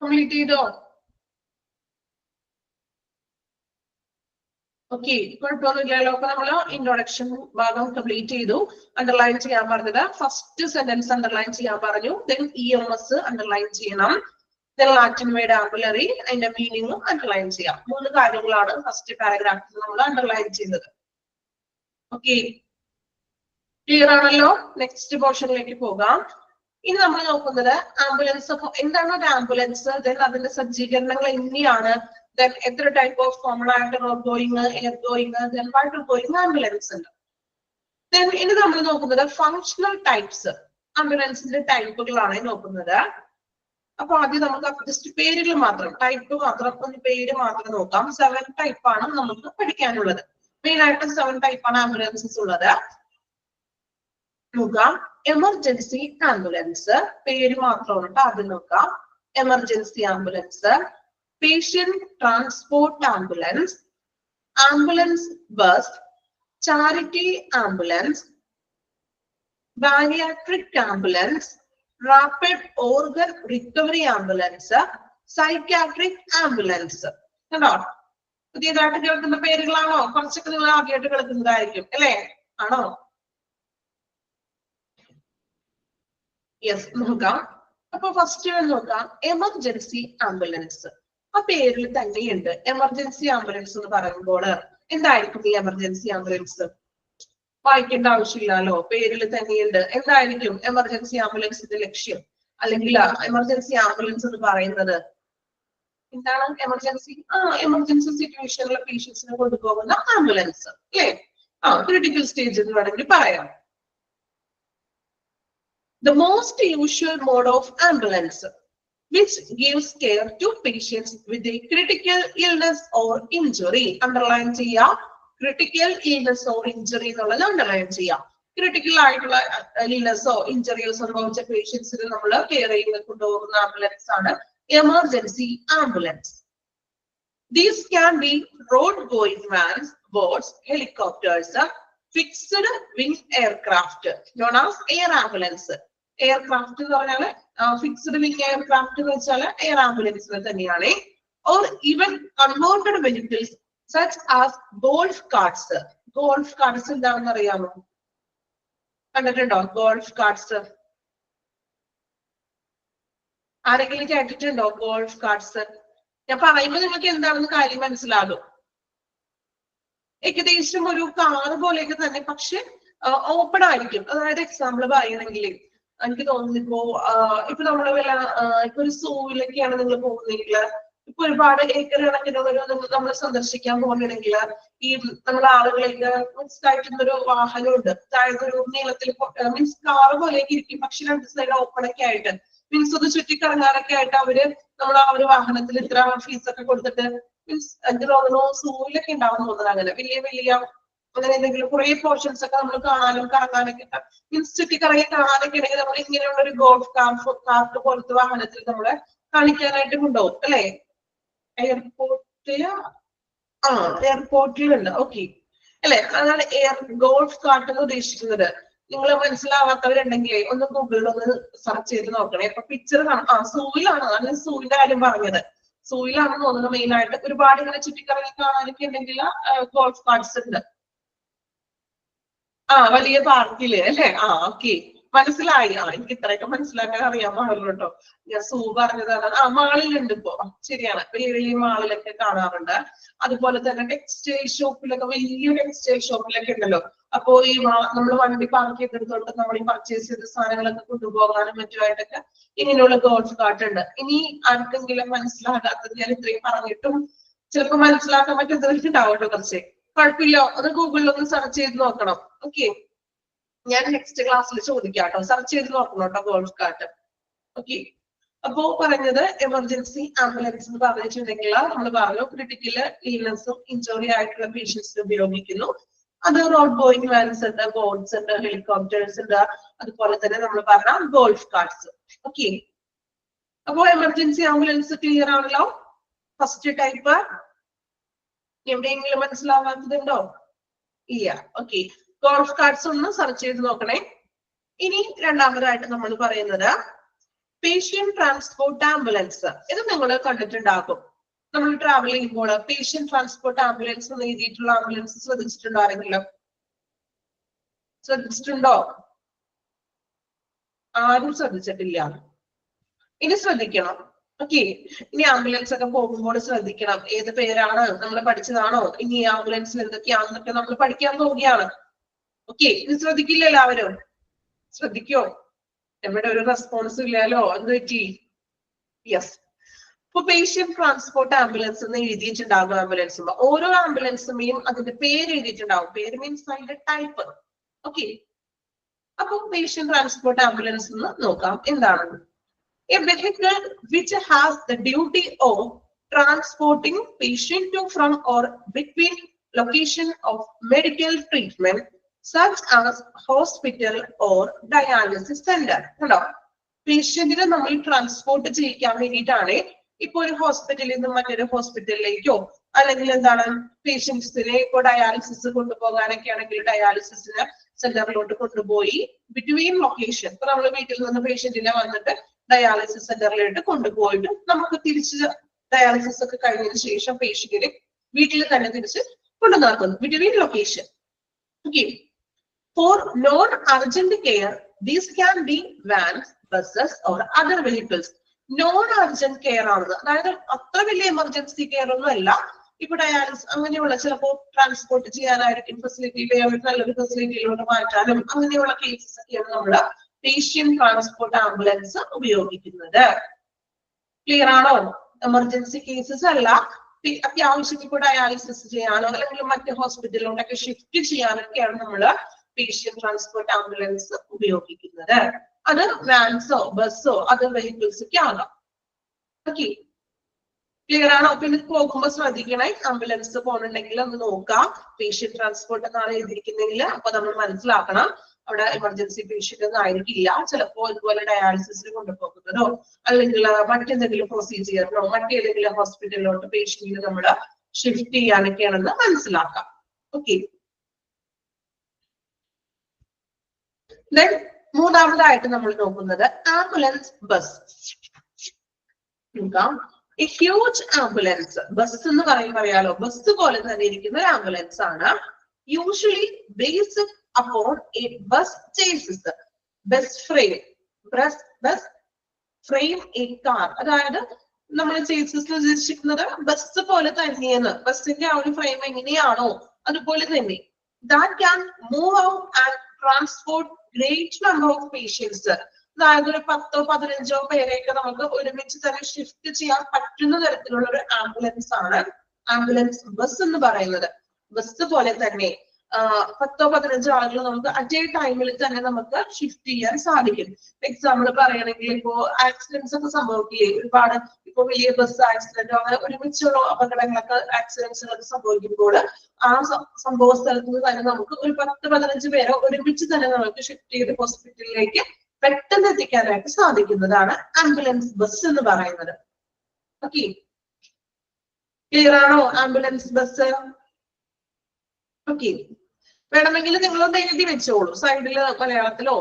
കംപ്ലീറ്റ് ചെയ്തോ? ഓക്കെ, കുഴപ്പമൊന്നുമില്ലല്ലോ. അപ്പൊ നമ്മള് ഇൻട്രൊഡക്ഷൻ ഭാഗം കംപ്ലീറ്റ് ചെയ്തു. അണ്ടർലൈൻ ചെയ്യാൻ പറഞ്ഞത് ഫസ്റ്റ് സെന്റൻസ് അണ്ടർലൈൻ ചെയ്യാൻ പറഞ്ഞു. ദെൻ EMS അണ്ടർലൈൻ ചെയ്യണം. ദെൻ ലാറ്റിൻ വേർഡ് ആംബുലറി, അതിന്റെ മീനിങ്ങും അണ്ടർലൈൻ ചെയ്യാം. 3 കാര്യങ്ങളാണ് ഫസ്റ്റ് പാരഗ്രാഫിൽ നമ്മൾ അണ്ടർലൈൻ ചെയ്യുന്നത്. ഓക്കെ, ക്ലിയർ ആണല്ലോ? നെക്സ്റ്റ് പോർഷനിലേക്ക് പോകാം. ഇനി നമ്മൾ നോക്കുന്നത് ആംബുലൻസ്. അപ്പൊ എന്താണ് ഒരു ആംബുലൻസ്? ദെൻ അതിന്റെ സജ്ജീകരണങ്ങൾ എങ്ങനെയാണ്? Then എത്ര ടൈപ്പ് ഓഫ് കോമൺ ആയിട്ട് road going, air going, then water going ambulance ഉണ്ട്. ദെൻ ഇനി നമ്മൾ നോക്കുന്നത് ഫങ്ഷണൽ ടൈപ്സ്, ആംബുലൻസിന്റെ ടൈപ്പുകളാണ് നോക്കുന്നത്. അപ്പൊ ആദ്യം നമുക്ക് ജസ്റ്റ് പേരുകൾ മാത്രം, ടൈപ്പ് മാത്രം, ഒന്ന് പേര് മാത്രം നോക്കാം. 7 ടൈപ്പാണ് നമുക്ക് പഠിക്കാനുള്ളത്. മെയിൻ ആയിട്ട് 7 ടൈപ്പാണ് ആംബുലൻസസ് ഉള്ളത്. നോക്കാം. എമർജൻസി ആംബുലൻസ്, പേര് മാത്രമാണ് കേട്ടോ. ആദ്യം നോക്കാം. Emergency ambulance, patient transport ambulance, ambulance bus, charity ambulance, bariatric ambulance, rapid organ recovery ambulance, psychiatric ambulance. കണ്ടോ? പുതിയതായിട്ട് കേൾക്കുന്ന പേരുകളാണോ? കുറച്ചൊക്കെ നിങ്ങൾ ആദ്യമായിട്ട് കേൾക്കുന്നതായിരിക്കും അല്ലേ? ആണോ? യെസ്, നോക്കാം. അപ്പൊ ഫസ്റ്റ് നോക്കാം, എമർജൻസി ആംബുലൻസ്. ആ പേരിൽ തന്നെയുണ്ട് എമർജൻസി ആംബുലൻസ് എന്ന് പറയുമ്പോൾ എന്തായിരിക്കും ഈ എമർജൻസി ആംബുലൻസ്? വായിക്കേണ്ട ആവശ്യമില്ലല്ലോ, പേരിൽ തന്നെയുണ്ട്. എന്തായിരിക്കും എമർജൻസി ആംബുലൻസിന്റെ ലക്ഷ്യം? അല്ലെങ്കിൽ എമർജൻസി ആംബുലൻസ് എന്ന് പറയുന്നത് എന്താണ്? എമർജൻസി സിറ്റുവേഷനിലെ പേഷ്യൻസിനെ കൊണ്ടുപോകുന്ന ആംബുലൻസ് അല്ലേ? ക്രിട്ടിക്കൽ സ്റ്റേജ് എന്ന് വേണമെങ്കിൽ പറയാം. The most usual mode of ambulance which gives care to patients with a critical illness or injury. Underline ചെയ്യാം. Critical illness or injury എന്നുള്ളത് underline ചെയ്യാം. Critical ആയിട്ടുള്ള ഇൽനെസ്സോ ഇഞ്ചറിയോ സംഭവിച്ച പേഷ്യൻസിന് നമ്മൾ കെയർ ചെയ്ത് കൊണ്ടുപോകുന്ന ആംബുലൻസ് ആണ് emergency ambulance. These can be road going vans, boats, helicopters, fixed wing aircraft known as air ambulance. Aircraft എന്ന് പറഞ്ഞാല് ഫിക്സ്ഡ് വിങ് എയർക്രാഫ്റ്റ് എന്ന് വെച്ചാൽ എയർ ആംബുലൻസിന് തന്നെയാണ്. Or even converted vehicles such as golf carts. Golf carts എന്താണെന്ന് അറിയാമോ? കണ്ടിട്ടുണ്ടോ golf carts? ആരെങ്കിലും കേട്ടിട്ടുണ്ടോ ഗോൾഫ് കാർട്സ്? ഞാൻ പറയുമ്പോൾ നിങ്ങൾക്ക് എന്താണെന്ന് കാര്യം മനസ്സിലാകും. ഏകദേശം ഒരു കാർ പോലെയൊക്കെ തന്നെ, പക്ഷെ ഓപ്പൺ ആയിരിക്കും. അതായത് എക്സാമ്പിൾ പറയുകയാണെങ്കിൽ എനിക്ക് തോന്നുന്നു ഇപ്പൊ നമ്മള് ഇപ്പൊ ഒരു സൂവിലൊക്കെയാണ് നിങ്ങൾ പോകുന്നെങ്കിൽ, ഇപ്പൊ ഒരുപാട് ഏക്കർ കണക്കിന് നമ്മൾ സന്ദർശിക്കാൻ പോകുന്നുണ്ടെങ്കിൽ ഈ നമ്മളെ ആളുകളൊക്കെ മീൻസ് ആയിട്ടുള്ളൊരു വാഹനമുണ്ട്. അതായത് ഒരു നീളത്തിൽ മീൻസ് കാർ പോലെയൊക്കെ ഇരിക്കും, പക്ഷെ 2 സൈഡ് ഓപ്പൺ ഒക്കെ ആയിട്ട് മീൻസ് ഒന്ന് ചുറ്റിക്കറങ്ങാനൊക്കെ ആയിട്ട് അവര് നമ്മൾ ആ ഒരു വാഹനത്തിൽ ഇത്ര ഫീസൊക്കെ കൊടുത്തിട്ട് മീൻസ് എനിക്ക് തോന്നുന്നു സൂവിലൊക്കെ ഉണ്ടാവും തോന്നുന്നത്. അങ്ങനെ വലിയ വലിയ അങ്ങനെ എന്തെങ്കിലും കുറെ പോർഷൻസ് ഒക്കെ നമ്മൾ കാണാനും കറങ്ങാനൊക്കെ മീൻസ് ചുറ്റിക്കറങ്ങി കാണാനൊക്കെ ഉണ്ടെങ്കിൽ നമ്മൾ ഇങ്ങനെയുള്ള ഒരു ഗോൾഫ് കാർട്ട് പോലത്തെ വാഹനത്തിൽ നമ്മളെ കാണിക്കാനായിട്ട് കൊണ്ടുപോകും അല്ലെ? എയർപോർട്ടിലുണ്ട്. ഓക്കെ അല്ലെ? അതാണ് ഗോൾഫ് കാർട്ട് എന്ന് ഉദ്ദേശിക്കുന്നത്. നിങ്ങൾ മനസ്സിലാവാത്തവരുണ്ടെങ്കിൽ ഒന്ന് ഗൂഗിളിൽ ഒന്ന് സെർച്ച് ചെയ്ത് നോക്കണേ. അപ്പൊ പിക്ചർ കാണാം. സൂവിലാണ്, അതാണ് സൂവിന്റെ കാര്യം പറഞ്ഞത്. സൂവിലാണെന്ന് തോന്നുന്നു മെയിൻ ആയിട്ട്. ഒരുപാട് ഇങ്ങനെ ചുറ്റിക്കറങ്ങി കാണാനൊക്കെ ഉണ്ടെങ്കിൽ ഗോൾഫ് കാർട്സ് ഉണ്ട്. വലിയ പാർക്കില് അല്ലെ? ഓക്കെ, മനസ്സിലായി. എനിക്ക് ഇത്രയൊക്കെ മനസ്സിലാക്കാൻ അറിയാൻ പാടുള്ളൂ കേട്ടോ. ഞാൻ സൂ പറഞ്ഞതാണ്. മാളിലുണ്ട് ഇപ്പൊ. ശരിയാണ്, വലിയ വലിയ മാളിലൊക്കെ കാണാറുണ്ട്. അതുപോലെ തന്നെ ടെക്സ്റ്റൈൽ ഷോപ്പിലൊക്കെ, വലിയ ടെക്സ്റ്റൈൽ ഷോപ്പിലൊക്കെ ഉണ്ടല്ലോ. അപ്പോ ഈ നമ്മൾ വണ്ടി പാർക്ക് ചെയ്തെടുത്തോട്ട് നമ്മൾ ഈ പർച്ചേസ് ചെയ്ത സാധനങ്ങളൊക്കെ കൊണ്ടുപോകാനും മറ്റുമായിട്ടൊക്കെ ഇങ്ങനെയുള്ള ഗോൾഫ് കാർട്ട് ഉണ്ട്. ഇനി ആർക്കെങ്കിലും മനസ്സിലാകാത്തത് ഞാൻ ഇത്രയും പറഞ്ഞിട്ടും ചിലപ്പോൾ മനസ്സിലാക്കാൻ പറ്റുന്നവരുണ്ടാവും കേട്ടോ. കുറച്ച് കുഴപ്പമില്ല, അത് ഗൂഗിളിൽ ഒന്ന് സെർച്ച് ചെയ്ത് നോക്കണം. ഓക്കെ, ഞാൻ നെക്സ്റ്റ് ക്ലാസ്സിൽ ചോദിക്കാം കേട്ടോ. സെർച്ച് ചെയ്ത് നോക്കണം കേട്ടോ ഗോൾഫ് കാർട്ട്. ഓക്കെ, അപ്പോ പറഞ്ഞത് എമർജൻസി ആംബുലൻസ് എന്ന് പറഞ്ഞിട്ടുണ്ടെങ്കിൽ നമ്മൾ പറഞ്ഞു ക്രിട്ടിക്കൽ ഇൽനെസ്സും ഇഞ്ചുറി ആയിട്ടുള്ള പേഷ്യൻസിന് ഉപയോഗിക്കുന്നു. അത് റോഡ് ഗോയിങ് വാൻസ് ഉണ്ട്, ബോട്ട്സ് ഉണ്ട്, ഹെലികോപ്റ്റേഴ്സ് ഉണ്ട്, അതുപോലെ തന്നെ നമ്മൾ പറഞ്ഞ ഗോൾഫ് കാർട്സ്. ഓക്കെ, അപ്പോ എമർജൻസി ആംബുലൻസ് ക്ലിയർ ആണല്ലോ. ഫസ്റ്റ് ടൈപ്പ് എവിടെയെങ്കിലും മനസ്സിലാവാത്തതുണ്ടോ? ഇല്ല. ഓക്കെ, ഗോൾഫ് കാർട്സ് ഒന്ന് സെർച്ച് ചെയ്ത് നോക്കണേ. ഇനി രണ്ടാമതായിട്ട് നമ്മൾ പറയുന്നത് പേഷ്യന്റ് ട്രാൻസ്പോർട്ട് ആംബുലൻസ് ഇത് നിങ്ങൾ കണ്ടിട്ടുണ്ടാകും. നമ്മൾ ട്രാവൽ ചെയ്യുമ്പോൾ പേഷ്യന്റ് ട്രാൻസ്പോർട്ട് ആംബുലൻസ് എന്ന് എഴുതിയിട്ടുള്ള ആംബുലൻസ് ശ്രദ്ധിച്ചിട്ടുണ്ടോ ആരെങ്കിലും? ശ്രദ്ധിച്ചിട്ടുണ്ടോ? ആരും ശ്രദ്ധിച്ചിട്ടില്ല. ഇനി ശ്രദ്ധിക്കണം. ഓക്കെ, ഇനി ആംബുലൻസ് ഒക്കെ പോകുമ്പോൾ ശ്രദ്ധിക്കണം. ഏത് പേരാണ് നമ്മൾ പഠിച്ചതാണോ? ഇനി ഈ ആംബുലൻസിൽ എന്തൊക്കെയാണെന്നൊക്കെ നമ്മൾ പഠിക്കാൻ പോവുകയാണ്. ഓക്കെ, ഇനി ശ്രദ്ധിക്കില്ല എല്ലാവരും? ശ്രദ്ധിക്കോ? എവിടെ ഒരു റെസ്പോൺസും ഇല്ലല്ലോ. എന്ത് പറ്റി? യെസ്. ഇപ്പൊ പേഷ്യന്റ് ട്രാൻസ്പോർട്ട് ആംബുലൻസ് എന്ന് എഴുതിയിട്ടുണ്ടാകും. ആംബുലൻസ് ഓരോ ആംബുലൻസുമേയും അതിന്റെ പേര് എഴുതിയിട്ടുണ്ടാവും. പേര് മീൻസ് അതിന്റെ ടൈപ്പ്. ഓക്കെ, അപ്പൊ പേഷ്യന്റ് ട്രാൻസ്പോർട്ട് ആംബുലൻസ് എന്ന് നോക്കാം എന്താണ്. A vehicle which has the duty of transporting patient to from or between location of medical treatment such as hospital or dialysis center. Hello. പേഷ്യന്റിനെ നമ്മൾ ട്രാൻസ്പോർട്ട് ചെയ്യിക്കാൻ വേണ്ടിയിട്ടാണ്. ഇപ്പൊ ഒരു ഹോസ്പിറ്റലിൽ നിന്ന് മറ്റൊരു ഹോസ്പിറ്റലിലേക്കോ അല്ലെങ്കിൽ എന്താണ് പേഷ്യൻസിനെ ഇപ്പൊ ഡയാലിസിസ് കൊണ്ടുപോകാനൊക്കെ ആണെങ്കിൽ ഡയാലിസിസിന് സെന്ററിലോട്ട് കൊണ്ടുപോയി ബിറ്റ്വീൻ ലൊക്കേഷൻ. ഇപ്പൊ നമ്മൾ വീട്ടിൽ നിന്ന് പേഷ്യന്റിനെ വന്നിട്ട് ഡയാലിസിസ് സെന്ററിലോട്ട് കൊണ്ടുപോയിട്ട് നമുക്ക് തിരിച്ച് ഡയാലിസിസ് ഒക്കെ കഴിഞ്ഞതിന് ശേഷം പേഷ്യന്റിനെ വീട്ടിൽ തന്നെ തിരിച്ച് കൊണ്ടുനടക്കുന്നു between location. Okay, for non urgent care these can be vans, buses or other vehicles. Non urgent care ആണെന്ന്, അതായത് അത്ര വലിയ എമർജൻസി കെയർ ഒന്നും അല്ല. ഇപ്പൊ ഡയാലിസിസ് അങ്ങനെയുള്ള ചിലപ്പോൾ ട്രാൻസ്പോർട്ട് ചെയ്യാനായിരിക്കും ഫെസിലിറ്റിയിലെ നല്ലൊരു ഫെസിലിറ്റിയിലോട്ട് മാറ്റാനും അങ്ങനെയുള്ള കേസസ് ഒക്കെയാണ് നമ്മള് പേഷ്യന്റ് ട്രാൻസ്പോർട്ട് ആംബുലൻസ് ഉപയോഗിക്കുന്നത്. ക്ലിയർ ആണോ? എമർജൻസി കേസസ് അല്ല, അത്യാവശ്യം ഇപ്പൊ ഡയാലിസിസ് ചെയ്യാനോ അല്ലെങ്കിൽ മറ്റു ഹോസ്പിറ്റലിലോട്ടൊക്കെ ഷിഫ്റ്റ് ചെയ്യാനൊക്കെയാണ് നമ്മള് പേഷ്യന്റ് ട്രാൻസ്പോർട്ട് ആംബുലൻസ് ഉപയോഗിക്കുന്നത്. അത് വാൻസോ ബസ്സോ അതർ വെഹിക്കിൾസ് ഒക്കെ ആകാം. ഓക്കെ, ക്ലിയർ ആണോ? പിന്നെ പോകുമ്പോ ശ്രദ്ധിക്കണേ, ആംബുലൻസ് പോകുന്നുണ്ടെങ്കിൽ ഒന്ന് നോക്കാം. പേഷ്യന്റ് ട്രാൻസ്പോർട്ട് എന്നാണ് എഴുതിയിരിക്കുന്നെങ്കിൽ അപ്പൊ നമ്മൾ മനസ്സിലാക്കണം അവിടെ എമർജൻസി പേഷ്യന്റ് ഒന്നും ആയിരിക്കില്ല. ചിലപ്പോ ഇതുപോലെ ഡയാലിസിസിന് കൊണ്ടുപോകുന്നതോ അല്ലെങ്കിൽ മറ്റെന്തെങ്കിലും പ്രൊസീജിയറിനോ മറ്റേതെങ്കിലും ഹോസ്പിറ്റലിലോട്ട് പേഷ്യന്റിന് നമ്മൾ ഷിഫ്റ്റ് ചെയ്യാനൊക്കെയാണെന്ന് മനസ്സിലാക്കാം. ഓക്കെ, ദെൻ മൂന്നാമതായിട്ട് നമ്മൾ നോക്കുന്നത് ആംബുലൻസ് ബസ്. നോക്കാം, എ ഹ്യൂജ് ആംബുലൻസ്. ബസ് എന്ന് പറയാലോ, ബസ് പോലെ തന്നെ ഇരിക്കുന്ന ഒരു ആംബുലൻസ് ആണ്. Usually based upon a bus chassis, bus frame a car. അതായത് നമ്മൾ ചേസസ് ഉദ്ദേശിക്കുന്നത് ബസ് പോലെ തന്നെയാണ്. ബസ്സിന്റെ ആ ഒരു ഫ്രെയിം എങ്ങനെയാണോ അതുപോലെ തന്നെ. That can move out and transport great number of patients. അതായത് ഒരു 10-15 പേരെയൊക്കെ നമുക്ക് ഒരുമിച്ച് തന്നെ ഷിഫ്റ്റ് ചെയ്യാൻ പറ്റുന്ന തരത്തിലുള്ള ഒരു ആംബുലൻസ് ആണ് ആംബുലൻസ് ബസ് എന്ന് പറയുന്നത്. ബസ് പോലെ തന്നെ 10-15 ആളുകൾ നമുക്ക് അറ്റ് എ ടൈമിൽ തന്നെ നമുക്ക് ഷിഫ്റ്റ് ചെയ്യാൻ സാധിക്കും. എക്സാമ്പിൾ പറയുകയാണെങ്കിൽ ഇപ്പോ ആക്സിഡൻസ് ഒക്കെ സംഭവിക്കില്ലേ, ഒരുപാട് ഇപ്പൊ വലിയ ബസ് ആക്സിഡന്റോ അങ്ങനെ ഒരുമിച്ചുള്ള അപകടങ്ങളൊക്കെ ആക്സിഡൻസുകളൊക്കെ സംഭവിക്കുമ്പോൾ ആ സംഭവ സ്ഥലത്ത് നിന്ന് തന്നെ നമുക്ക് ഒരു 10-15 പേരെ ഒരുമിച്ച് തന്നെ നമുക്ക് ഷിഫ്റ്റ് ചെയ്ത് ഹോസ്പിറ്റലിലേക്ക് പെട്ടെന്ന് എത്തിക്കാനായിട്ട് സാധിക്കുന്നതാണ് ആംബുലൻസ് ബസ് എന്ന് പറയുന്നത്. ഓക്കെ, ക്ലിയർ ആണോ ആംബുലൻസ് ബസ്? ഓക്കെ, വേണമെങ്കിൽ നിങ്ങളൊന്ന് എഴുതി വെച്ചോളൂ സൈഡില്, മലയാളത്തിലോ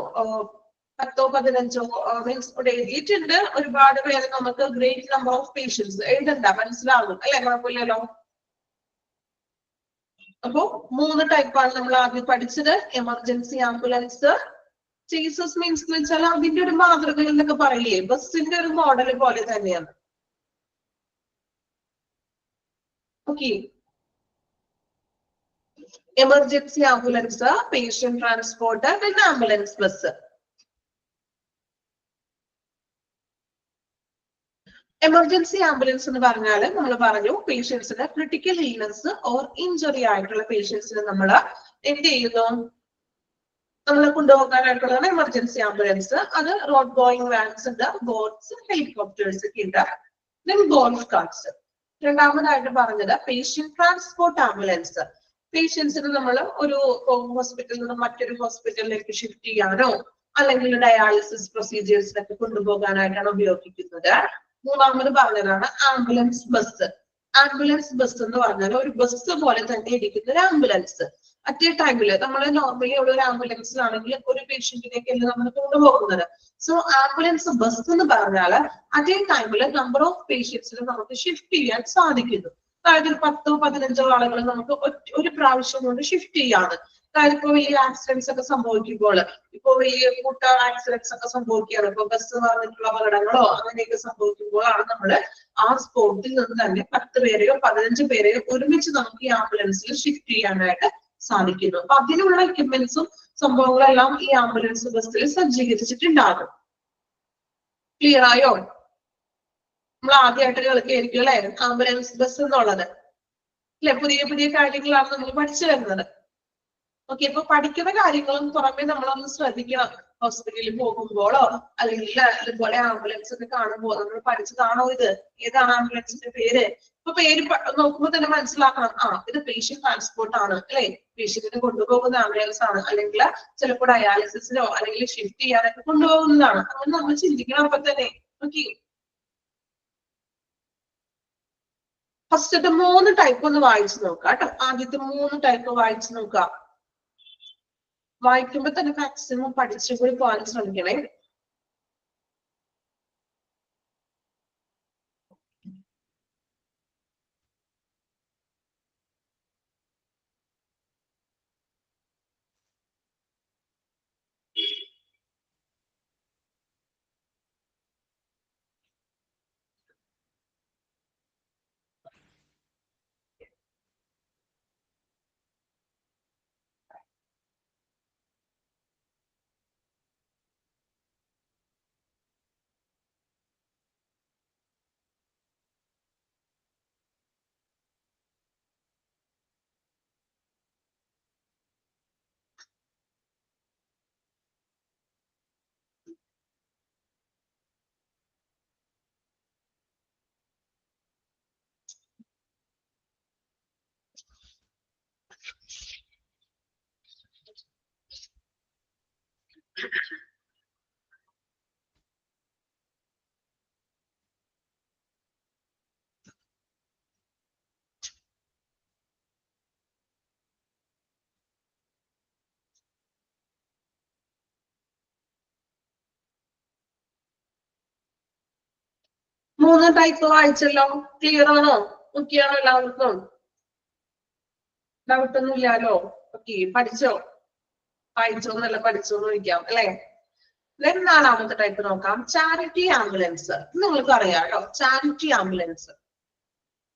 10-15 മീൻസ് ഇവിടെ എഴുതിയിട്ടുണ്ട്. ഒരുപാട് പേര് നമുക്ക് ഗ്രേറ്റ് നമ്പർ ഓഫ് പേഷ്യൻസ് എഴുതണ്ട, മനസ്സിലാകും അല്ലെ? കുഴപ്പമില്ലല്ലോ. അപ്പോ 3 ടൈപ്പാണ് നമ്മൾ ആദ്യം പഠിച്ചത്. എമർജൻസി ആംബുലൻസ്, ചേസസ് മീൻസ് എന്ന് വെച്ചാൽ അതിന്റെ ഒരു മാതൃക എന്നൊക്കെ പറയില്ലേ, ബസ്സിന്റെ ഒരു മോഡൽ പോലെ തന്നെയാണ്. Okay, emergency ambulance, patient transport, പിന്നെ ആംബുലൻസ് ബസ്. എമർജൻസി ആംബുലൻസ് എന്ന് പറഞ്ഞാൽ നമ്മൾ പറഞ്ഞു പേഷ്യൻസിന് ക്രിട്ടിക്കൽ ഇൽനെസ് ഓർ ഇഞ്ചുറി ആയിട്ടുള്ള പേഷ്യൻസിന് നമ്മൾ എന്ത് ചെയ്യുന്നു, നമ്മൾ കൊണ്ടുപോകാനായിട്ടുള്ളതാണ് എമർജൻസി ആംബുലൻസ്. അത് റോഡ് ഗോയിങ് വാൻസ് ഉണ്ട്, ബോട്ട്സ്, ഹെലികോപ്റ്റേഴ്സ് ഒക്കെ ഉണ്ട്, ദെൻ ഗോൾഫ് കാർട്സ്. രണ്ടാമതായിട്ട് പറഞ്ഞത് പേഷ്യന്റ് ട്രാൻസ്പോർട്ട് ആംബുലൻസ്. പേഷ്യൻസിന് നമ്മൾ ഒരു ഹോസ്പിറ്റലിൽ നിന്ന് മറ്റൊരു ഹോസ്പിറ്റലിലേക്ക് ഷിഫ്റ്റ് ചെയ്യാനോ അല്ലെങ്കിൽ ഡയാലിസിസ് പ്രൊസീജിയേഴ്സിനൊക്കെ കൊണ്ടുപോകാനായിട്ടാണ് ഉപയോഗിക്കുന്നത്. മൂന്നാമത് പറഞ്ഞതാണ് ആംബുലൻസ് ബസ്. ആംബുലൻസ് ബസ് എന്ന് പറഞ്ഞാൽ ഒരു ബസ് പോലെ തന്നെ ഇരിക്കുന്ന ഒരു ആംബുലൻസ്. അറ്റ് എ ടൈമില് നമ്മൾ നോർമലി ഉള്ള ഒരു ആംബുലൻസിലാണെങ്കിൽ ഒരു പേഷ്യന്റിനേക്കല്ലേ നമ്മൾ കൊണ്ടുപോകുന്നത്. സോ ആംബുലൻസ് ബസ് എന്ന് പറഞ്ഞാല് അറ്റ് എ ടൈമില് നമ്പർ ഓഫ് പേഷ്യൻസിനെ നമുക്ക് ഷിഫ്റ്റ് ചെയ്യാൻ സാധിക്കുന്നു. അതായത് ഒരു 10-15 ആളുകൾ നമുക്ക് ഒരു പ്രാവശ്യം കൊണ്ട് ഷിഫ്റ്റ് ചെയ്യാണ്. അതായത് ഇപ്പൊ വലിയ ആക്സിഡൻസ് ഒക്കെ സംഭവിക്കുമ്പോൾ, ഇപ്പൊ വലിയ കൂട്ട ആക്സിഡൻസ് ഒക്കെ സംഭവിക്കുകയാണ്, ഇപ്പൊ ബസ് പറഞ്ഞിട്ടുള്ള അപകടങ്ങളോ അങ്ങനെയൊക്കെ സംഭവിക്കുമ്പോഴാണ് നമ്മള് ആ സ്പോട്ടിൽ നിന്ന് തന്നെ 10 പേരെയോ 15 പേരെയോ ഒരുമിച്ച് നമുക്ക് ഈ ആംബുലൻസിൽ ഷിഫ്റ്റ് ചെയ്യാനായിട്ട് സാധിക്കുന്നു. അപ്പൊ അതിനുള്ള എക്യുപ്മെന്റ്സും സംഭവങ്ങളെല്ലാം ഈ ആംബുലൻസ് ബസ്സിൽ സജ്ജീകരിച്ചിട്ടുണ്ടാകും. ക്ലിയർ ആയോ? നമ്മൾ ആദ്യമായിട്ട് കേൾക്കുകയായിരിക്കും അല്ലെ ആംബുലൻസ് ബസ് എന്നുള്ളത് അല്ലെ. പുതിയ പുതിയ കാര്യങ്ങളാണ് നമ്മൾ പഠിച്ചു വരുന്നത്. ഓക്കെ, ഇപ്പൊ പഠിക്കുന്ന കാര്യങ്ങളും പുറമെ നമ്മളൊന്ന് ശ്രദ്ധിക്കണം. ഹോസ്പിറ്റലിൽ പോകുമ്പോഴോ അല്ലെങ്കിൽ ഇതുപോലെ ആംബുലൻസ് ഒക്കെ കാണുമ്പോൾ നമ്മൾ പഠിച്ചതാണോ ഇത്, ഏതാണ് ആംബുലൻസിന്റെ പേര്, ഇപ്പൊ പേര് നോക്കുമ്പോൾ തന്നെ മനസ്സിലാക്കണം, ഇത് പേഷ്യന്റ് ട്രാൻസ്പോർട്ട് ആണ് അല്ലെ, പേഷ്യന്റിനെ കൊണ്ടുപോകുന്ന ആംബുലൻസ് ആണ്, അല്ലെങ്കിൽ ചിലപ്പോൾ ഡയാലിസിസിനോ അല്ലെങ്കിൽ ഷിഫ്റ്റ് ചെയ്യാനൊക്കെ കൊണ്ടുപോകുന്നതാണ്. അങ്ങനെ നമ്മൾ ചിന്തിക്കണം അപ്പൊ തന്നെ. ഓക്കെ, ഫസ്റ്റത്തെ 3 ടൈപ്പ് ഒന്ന് വായിച്ചു നോക്കാം കേട്ടോ. ആദ്യത്തെ 3 ടൈപ്പ് വായിച്ചു നോക്കാം. വായിക്കുമ്പോ തന്നെ മാക്സിമം പഠിച്ചു കൂടി പോകാൻ ശ്രമിക്കണേ. മൂന്ന് ടൈപ്പ് വായിച്ചല്ലോ. ക്ലിയർ ആണോ? ഓക്കെ ആണോ എല്ലാവർക്കും? ഡൗട്ട് ഒന്നും ഇല്ലാലോ? ഓക്കെ, പഠിച്ചോ? വായിച്ചോ എന്നല്ല പഠിച്ചോന്ന് ചോദിക്കാം അല്ലെ. ദെൻ 4ാമത്തെ ടൈപ്പ് നോക്കാം, ചാരിറ്റി ആംബുലൻസ്. നിങ്ങൾക്ക് അറിയാലോ charity ambulance.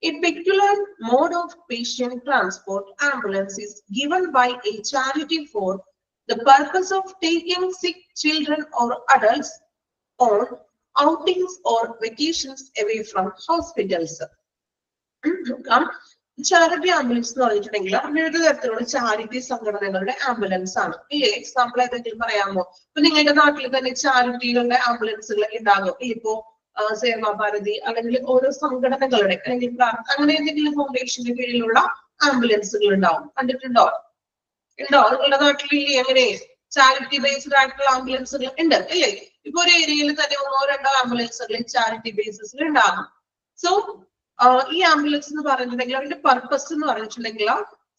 A peculiar mode of patient transport, ambulance is given by a charity for the purpose of taking sick children or adults on outings or vacations away from hospitals. Charity ambulance എന്ന് പറഞ്ഞിട്ടുണ്ടെങ്കിൽ വിവിധ തരത്തിലുള്ള charity സംഘടനകളുടെ ambulance ആണ്. ഈ example ഏതെങ്കിലും പറയാമോ? ഇപ്പൊ നിങ്ങളുടെ നാട്ടിൽ തന്നെ ചാരിറ്റികളുടെ ആംബുലൻസുകൾ ഉണ്ടാകും. ഇപ്പോ സേവാഭാരതി അല്ലെങ്കിൽ ഓരോ സംഘടനകളുടെ അല്ലെങ്കിൽ അങ്ങനെ എന്തെങ്കിലും ഫൗണ്ടേഷന്റെ കീഴിലുള്ള ആംബുലൻസുകൾ ഉണ്ടാവും. കണ്ടിട്ടുണ്ടോ? ഉണ്ടോ? നിങ്ങളുടെ നാട്ടിൽ എങ്ങനെ ചാരിറ്റി ബേസ്ഡ് ആയിട്ടുള്ള ആംബുലൻസുകൾ ഉണ്ട് അല്ലേ? ഇപ്പൊ ഒരു ഏരിയയിൽ തന്നെ 1-2 ആംബുലൻസുകൾ ചാരിറ്റി ബേസിസിൽ ഉണ്ടാകും. സോ ഈ ആംബുലൻസ് എന്ന് പറഞ്ഞിട്ടുണ്ടെങ്കിൽ അതിന്റെ പർപ്പസ് എന്ന് പറഞ്ഞിട്ടുണ്ടെങ്കിൽ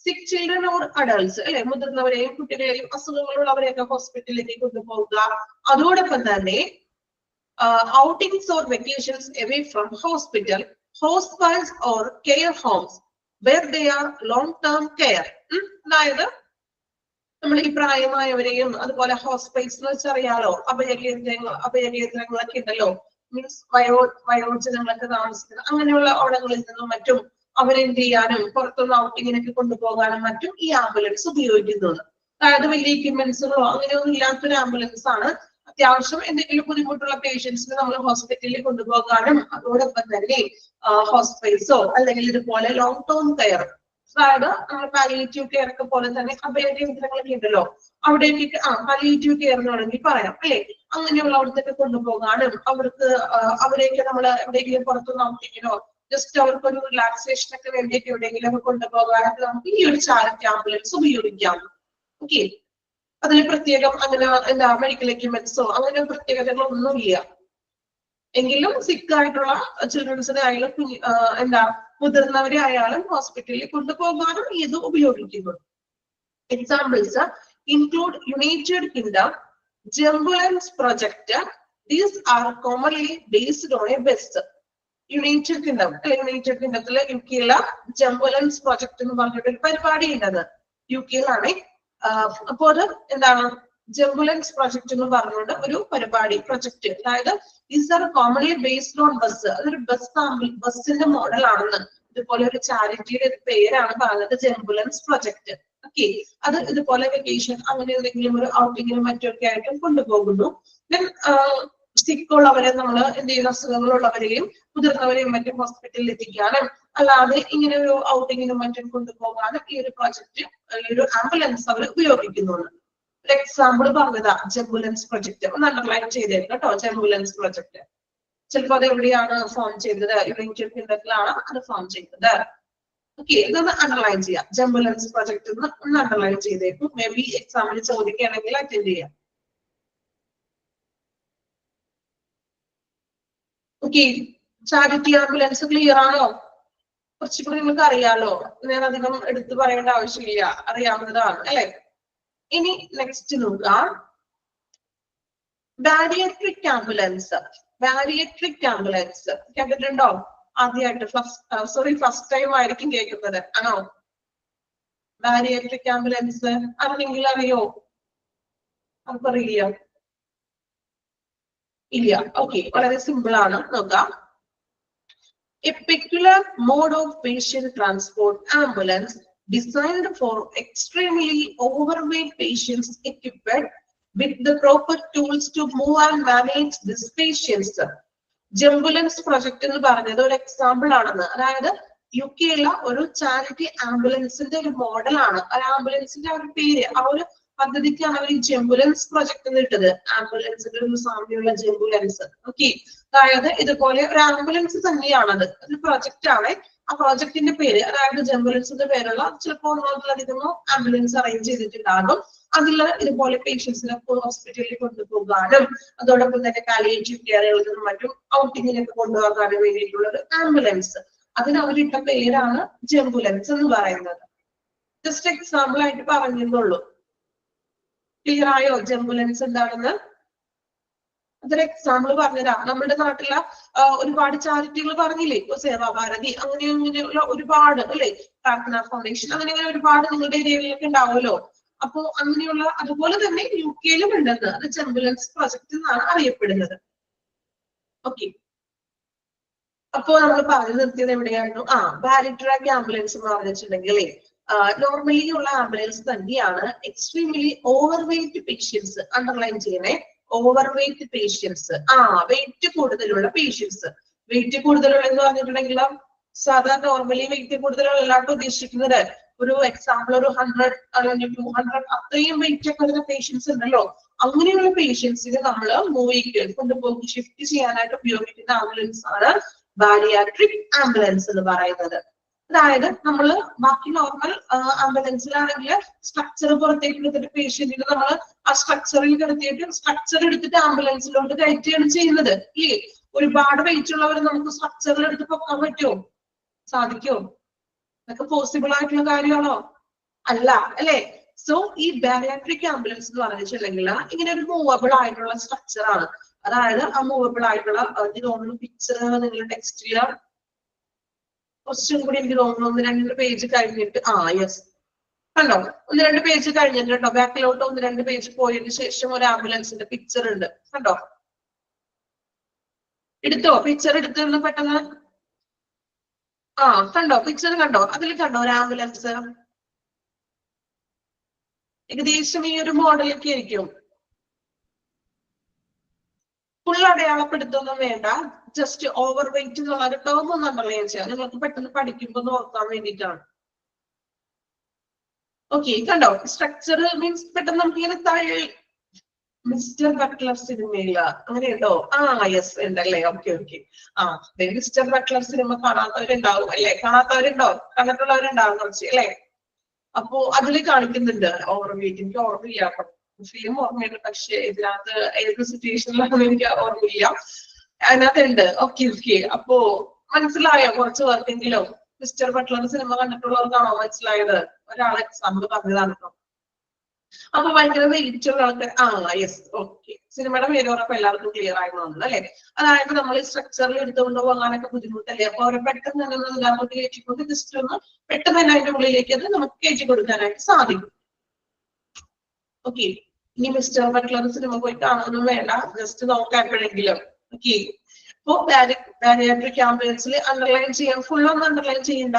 സിക്ക് ചിൽഡ്രൻ ഓർ അഡൾട്ട്സ് അല്ലെ, മുതിർന്നവരെയും കുട്ടികളെയും അസുഖങ്ങളുള്ളവരെയൊക്കെ ഹോസ്പിറ്റലിലേക്ക് കൊണ്ടുപോകുക. അതോടൊപ്പം തന്നെ outings or vacations away from hospital, hospitals or care homes where they are long-term care. അതായത് നമ്മൾ ഈ പ്രായമായവരെയും അതുപോലെ ഹോസ്പിറ്റൽസ് എന്ന് വെച്ചറിയാലോ, അഭയകേന്ദ്രങ്ങളൊക്കെ ഉണ്ടല്ലോ, മീൻസ് വയോജനങ്ങളൊക്കെ താമസിക്കുന്നത് അങ്ങനെയുള്ള അവിടങ്ങളിൽ നിന്നും മറ്റും അവരെന്ത് ചെയ്യാനും പുറത്തുനിന്ന് ഔട്ടിങ്ങിനൊക്കെ കൊണ്ടുപോകാനും മറ്റും ഈ ആംബുലൻസ് ഉപയോഗിക്കുന്നത്. അതായത് വലിയ എക്യുപ്മെന്റ്സുകളോ അങ്ങനെയൊന്നും ഇല്ലാത്തൊരു ആംബുലൻസ് ആണ്. അത്യാവശ്യം എന്തെങ്കിലും ബുദ്ധിമുട്ടുള്ള പേഷ്യൻസിനെ നമ്മൾ ഹോസ്പിറ്റലിൽ കൊണ്ടുപോകാനും അതോടൊപ്പം തന്നെ ഹോസ്പിറ്റൽസോ അല്ലെങ്കിൽ ഇതുപോലെ ലോങ് ടേം കെയർ, അതായത് നമ്മൾ പാലിയേറ്റീവ് കെയർ ഒക്കെ പോലെ തന്നെ അഭയകേന്ദ്രങ്ങളൊക്കെ ഉണ്ടല്ലോ, അവിടേക്ക് പാലിയേറ്റീവ് കെയർ എന്ന് വേണമെങ്കിൽ പറയാം അല്ലെ, അങ്ങനെയുള്ള അവിടത്തേക്ക് കൊണ്ടുപോകാനും അവരെയൊക്കെ നമ്മൾ എവിടെയെങ്കിലും പുറത്തുനിന്ന് ഔട്ടിങ്ങിനോ ജസ്റ്റ് അവർക്കൊരു റിലാക്സേഷൻ ഒക്കെ വേണ്ടിയിട്ട് എവിടെയെങ്കിലും ഒക്കെ കൊണ്ടുപോകാനൊക്കെ നമുക്ക് ഈ ഒരു ചാരിറ്റി ആംബുലൻസ് ഉപയോഗിക്കാം. ഓക്കെ, അതിൽ പ്രത്യേകം അങ്ങനെ എന്താ മെഡിക്കൽ എക്യുപ്മെന്റ്സോ അങ്ങനെ പ്രത്യേകതകളൊന്നും ഇല്ല. എങ്കിലും സിക്ക് ആയിട്ടുള്ള ചിൽഡ്രൻസിനെ ആയാലും എന്താ മുതിർന്നവരെ ആയാലും ഹോസ്പിറ്റലിൽ കൊണ്ടുപോകാനും ഇത് ഉപയോഗിക്കുന്നു. Examples include United Kingdom, Jambulance Project. These are commonly based on a bus. United Kingdom, United Kingdom, UK Jambulance Project എന്ന് പറഞ്ഞിട്ട് ഒരു പരിപാടി ഉണ്ടത് UK-ലാണ്. അപ്പോ അത് എന്താണ് Jambulance Project എന്ന് പറഞ്ഞുകൊണ്ട് ഒരു പരിപാടി പ്രൊജക്ട്. അതായത് these are commonly based on bus. അതൊരു ബസ്സിന്റെ മോഡൽ ആണെന്ന്. ഇതുപോലെ ഒരു ചാരിറ്റിയുടെ പേരാണ് പറയുന്നത് Jambulance Project. ഓക്കെ, അത് ഇതുപോലെ വെക്കേഷൻ അങ്ങനെ എന്തെങ്കിലും ഒരു ഔട്ടിങ്ങിനും മറ്റൊക്കെ ആയിട്ടും കൊണ്ടുപോകുന്നു. ദെൻ സിക്കുള്ളവരെ നമ്മൾ എന്ത് ചെയ്യുന്ന അസുഖങ്ങളുള്ളവരെയും മുതിർന്നവരെയും മറ്റും ഹോസ്പിറ്റലിൽ എത്തിക്കാനും അല്ലാതെ ഇങ്ങനെ ഒരു ഔട്ടിങ്ങിനും മറ്റും കൊണ്ടുപോകാനും ഈ ഒരു പ്രൊജക്ട് ഈ ഒരു ആംബുലൻസ് അവർ ഉപയോഗിക്കുന്നുണ്ട്. ഒരു എക്സാമ്പിൾ പറഞ്ഞതാ Jambulance Project. ഒന്ന് അണ്ടർലൈൻ ചെയ്തേക്കും കേട്ടോ. Jambulance Project ചിലപ്പോൾ അത് എവിടെയാണ് ഫോം ചെയ്തത്? യുണൈറ്റഡ് കിങ്ഡത്തിലാണ് അത് ഫോം ചെയ്തത്. ഓക്കെ, ഇതൊന്ന് അണ്ടർലൈൻ ചെയ്യാം. Jambulance Project ഒന്ന് അണ്ടർലൈൻ ചെയ്തേക്കും. മേ ബി എക്സാമിന് ചോദിക്കുകയാണെങ്കിൽ അറ്റൻഡ് ചെയ്യാം. ഓക്കെ, ചാരിറ്റി ആംബുലൻസ് ക്ലിയർ ആണോ? കുറച്ചുകൂടി നിങ്ങൾക്ക് അറിയാലോ, ഞാൻ അധികം എടുത്തു പറയേണ്ട ആവശ്യമില്ല, അറിയാവുന്നതാണ് അല്ലെ. ഇനി നെക്സ്റ്റ് നോക്കാം, ബാരിയട്രിക് ആംബുലൻസ്. ബാരിയട്രിക് ആംബുലൻസ് കേട്ടിട്ടുണ്ടോ? ആദ്യമായിട്ട് ഫസ്റ്റ് ടൈം ആയിരിക്കും കേൾക്കുന്നത് ആണോ? ബാരിയട്രിക് ആംബുലൻസ് ആരെങ്കിലും അറിയോ? അറിയോ? ഇല്ല. ഓക്കെ, വളരെ സിമ്പിൾ ആണ്, നോക്കാം. A peculiar mode of patient transport, ambulance designed for extremely overweight patients equipped with the proper tools to move and manage these patients. Jambulance Project എന്ന് പറഞ്ഞത് ഒരു എക്സാമ്പിൾ ആണെന്ന്. അതായത് UK-യുള്ള ഒരു ചാരിറ്റി ആംബുലൻസിന്റെ ഒരു മോഡലാണ്. ആ ആംബുലൻസിന്റെ ഒരു പേര്, ആ ഒരു പദ്ധതിക്കാണ് അവർ ഈ Jambulance Project എന്ന് ഇട്ടത്. ആംബുലൻസിന്റെ ഒരു സാമ്യമുള്ള Jambulance. ഓക്കെ, അതായത് ഇതുപോലെ ഒരു ആംബുലൻസ് തന്നെയാണത്, ഒരു പ്രൊജക്റ്റ് ആണ്. ആ പ്രോജക്റ്റിന്റെ പേര്, അതായത് Jambulance പേരുള്ള ചിലപ്പോൾ ഒന്നിലധികം ആംബുലൻസ് അറേഞ്ച് ചെയ്തിട്ടുണ്ടാകും. അതിൽ ഇതുപോലെ പേഷ്യൻസിനെ ഹോസ്പിറ്റലിൽ കൊണ്ടുപോകാനും അതോടൊപ്പം തന്നെ പാലിയേറ്റീവ് കെയറുകളിലും മറ്റും ഔട്ടിങ്ങിനൊക്കെ കൊണ്ടുപോകാനും വേണ്ടിയിട്ടുള്ള ഒരു ആംബുലൻസ്. അതിന് അവരിട്ട പേരാണ് Jambulance എന്ന് പറയുന്നത്. ജസ്റ്റ് എക്സാമ്പിൾ ആയിട്ട് പറഞ്ഞെന്നുള്ളൂ. ക്ലിയർ ആയോ Jambulance എന്താണെന്ന്? അതൊരു എക്സാമ്പിൾ പറഞ്ഞതാ. നമ്മുടെ നാട്ടിലെ ഒരുപാട് ചാരിറ്റികൾ പറഞ്ഞില്ലേ, സേവാഭാരതി അങ്ങനെയുള്ള ഒരുപാട് അല്ലെ, പ്രാർത്ഥന ഫൗണ്ടേഷൻ അങ്ങനെ ഒരുപാട് നിങ്ങളുടെ ഏരിയയിലൊക്കെ ഉണ്ടാവുമല്ലോ. അപ്പോ അങ്ങനെയുള്ള അതുപോലെ തന്നെ UK-യിലും ഉണ്ടെന്ന്. അത് Jambulance Project എന്നാണ് അറിയപ്പെടുന്നത്. ഓക്കെ, അപ്പോ നമ്മൾ പറഞ്ഞു നിർത്തിയത് എവിടെയായിരുന്നു? ബാരിയട്രിക് ആംബുലൻസ് എന്ന് പറഞ്ഞിട്ടുണ്ടെങ്കിൽ നോർമലി ഉള്ള ആംബുലൻസ് തന്നെയാണ്. എക്സ്ട്രീംലി ഓവർവെയ്റ്റ് പേഷ്യൻസ്, അണ്ടർലൈൻ ചെയ്യണേ, ഓവർവെയ്റ്റ് പേഷ്യൻസ്. വെയിറ്റ് കൂടുതലുള്ള പേഷ്യൻസ്. വെയിറ്റ് കൂടുതലുള്ള എന്ന് പറഞ്ഞിട്ടുണ്ടെങ്കിൽ സാധാരണ നോർമലി വെയിറ്റ് കൂടുതലുള്ളതാണ് ഉദ്ദേശിക്കുന്നത്. ഒരു എക്സാമ്പിൾ ഒരു 100 അല്ലെങ്കിൽ 200 അത്രയും വെയിറ്റ് ഒക്കെ വരുന്ന പേഷ്യൻസ് ഉണ്ടല്ലോ. അങ്ങനെയുള്ള പേഷ്യൻസിന് നമ്മൾ മൂവ് കൊണ്ടുപോയി ഷിഫ്റ്റ് ചെയ്യാനായിട്ട് ഉപയോഗിക്കുന്ന ആംബുലൻസ് ആണ് ബാരിയാട്രിക് ആംബുലൻസ് എന്ന് പറയുന്നത്. അതായത് നമ്മൾ ബാക്കി നോർമൽ ആംബുലൻസിലാണെങ്കിൽ സ്ട്രക്ചർ പുറത്തേക്ക് എടുത്തിട്ട് പേഷ്യന്റിന് നമ്മൾ ആ സ്ട്രക്ചറിൽ കിടത്തിയിട്ട് സ്ട്രക്ചർ എടുത്തിട്ട് ആംബുലൻസിലോട്ട് കയറ്റുകയാണ് ചെയ്യുന്നത്. ഇല്ലേ, ഒരുപാട് വെയിറ്റ് ഉള്ളവർ നമുക്ക് സ്ട്രക്ചറിൽ എടുത്ത് പൊക്കാൻ പറ്റുമോ? സാധിക്കുമോ? അതൊക്കെ പോസിബിൾ ആയിട്ടുള്ള കാര്യമാണോ? അല്ല അല്ലെ. സോ ഈ ബാരിയാട്രിക് ആംബുലൻസ് എന്ന് പറഞ്ഞിട്ടുണ്ടെങ്കിൽ ഇങ്ങനെ ഒരു മൂവബിൾ ആയിട്ടുള്ള സ്ട്രക്ചർ ആണ്. അതായത് ആ മൂവബിൾ ആയിട്ടുള്ള തോന്നുന്നു പിക്ചർ നിങ്ങൾ ടെക്സ്റ്റ് ചെയ്യാം. കുറച്ചും കൂടി എനിക്ക് തോന്നുന്നു 1-2 പേജ് കഴിഞ്ഞിട്ട് യെസ് കണ്ടോ, 1-2 പേജ് കഴിഞ്ഞിട്ട് കേട്ടോ. ബാക്കിലോട്ട് 1-2 പേജ് പോയതിനു ശേഷം ഒരു ആംബുലൻസിന്റെ പിക്ചർ ഉണ്ട് കണ്ടോ. എടുത്തോ? പിക്ചർ എടുത്തു പെട്ടെന്ന്. കണ്ടോ? പിക്ചർ കണ്ടോ? അതിൽ കണ്ടോ ഒരു ആംബുലൻസ്? ഏകദേശം ഈ ഒരു മോഡലൊക്കെ ആയിരിക്കും. ഫുൾ അടയാളപ്പെടുത്തൊന്നും വേണ്ട, ജസ്റ്റ് ഓവർ വെയിറ്റ് എന്നുള്ള ടേം ഒന്ന് അണ്ടർലൈൻ ചെയ്യാം, നിങ്ങൾക്ക് പെട്ടെന്ന് പഠിക്കുമ്പോൾ നോക്കാൻ വേണ്ടിയിട്ടാണ്. ഓക്കെ, കണ്ടോ സ്ട്രക്ചർ മീൻസ് പെട്ടെന്ന് നമുക്ക് ഇങ്ങനെ മിസ്റ്റർ ബട്ട്ലർ സിനിമയില്ല അങ്ങനെയുണ്ടോ? യെസ് ഉണ്ടല്ലേ. ഓക്കെ. മിസ്റ്റർ ബട്ട്ലർ സിനിമ കാണാത്തവരുണ്ടാവും അല്ലെ? കാണാത്തവരുണ്ടോ? കണ്ടിട്ടുള്ളവരുണ്ടാവും കുറച്ച് അല്ലെ? അപ്പോ അതിൽ കാണിക്കുന്നുണ്ട് ഓവർ വെയിറ്റ്. എനിക്ക് ഓർമ്മയില്ല, ഫിലിം ഓർമ്മയുണ്ട്, പക്ഷെ ഇതിനകത്ത് ഏത് സിറ്റുവേഷനിലാണെന്ന് എനിക്ക് ഓർമ്മയില്ല. അതിനകത്തുണ്ട്. ഓക്കെ. അപ്പോ മനസ്സിലായോ കുറച്ച് പേർക്കെങ്കിലും? മിസ്റ്റർ ബട്ട്ലർ സിനിമ കണ്ടിട്ടുള്ളവർക്കാണോ മനസ്സിലായത്? ഒരാൾ എക്സാമ്പിൾ പറഞ്ഞതാണ് കേട്ടോ. അപ്പൊ ഭയങ്കര വെയിറ്റ് ഉള്ള ആൾക്കാർ യെസ് ഓക്കെ സിനിമയുടെ പേര് പറഞ്ഞപ്പോ എല്ലാവർക്കും ക്ലിയർ ആയി തോന്നുന്നു അല്ലെ. അതായത് നമ്മൾ സ്ട്രക്ചറിൽ എടുത്തുകൊണ്ട് പോകാനൊക്കെ ബുദ്ധിമുട്ടല്ലേ, അപ്പൊ അവരെ പെട്ടെന്ന് തന്നെ ഇതിനകത്തോട്ട് കയറ്റിക്കൊണ്ട് ജസ്റ്റ് ഒന്ന് പെട്ടെന്ന് തന്നെ അതിന്റെ ഉള്ളിലേക്ക് അത് നമുക്ക് കയറ്റി കൊടുക്കാനായിട്ട് സാധിക്കും. ഓക്കെ, ഇനി മിസ്റ്റർ ബട്ട്ലർ സിനിമ പോയി കാണാനൊന്നും വേണ്ട, ജസ്റ്റ് നോക്കാൻ എപ്പോഴെങ്കിലും. ഓക്കെ, അപ്പോ ബാരിയാട്രിക് ആംബുലൻസിൽ അണ്ടർലൈൻ ചെയ്യാൻ ഫുൾ ഒന്നും അണ്ടർലൈൻ ചെയ്യണ്ട.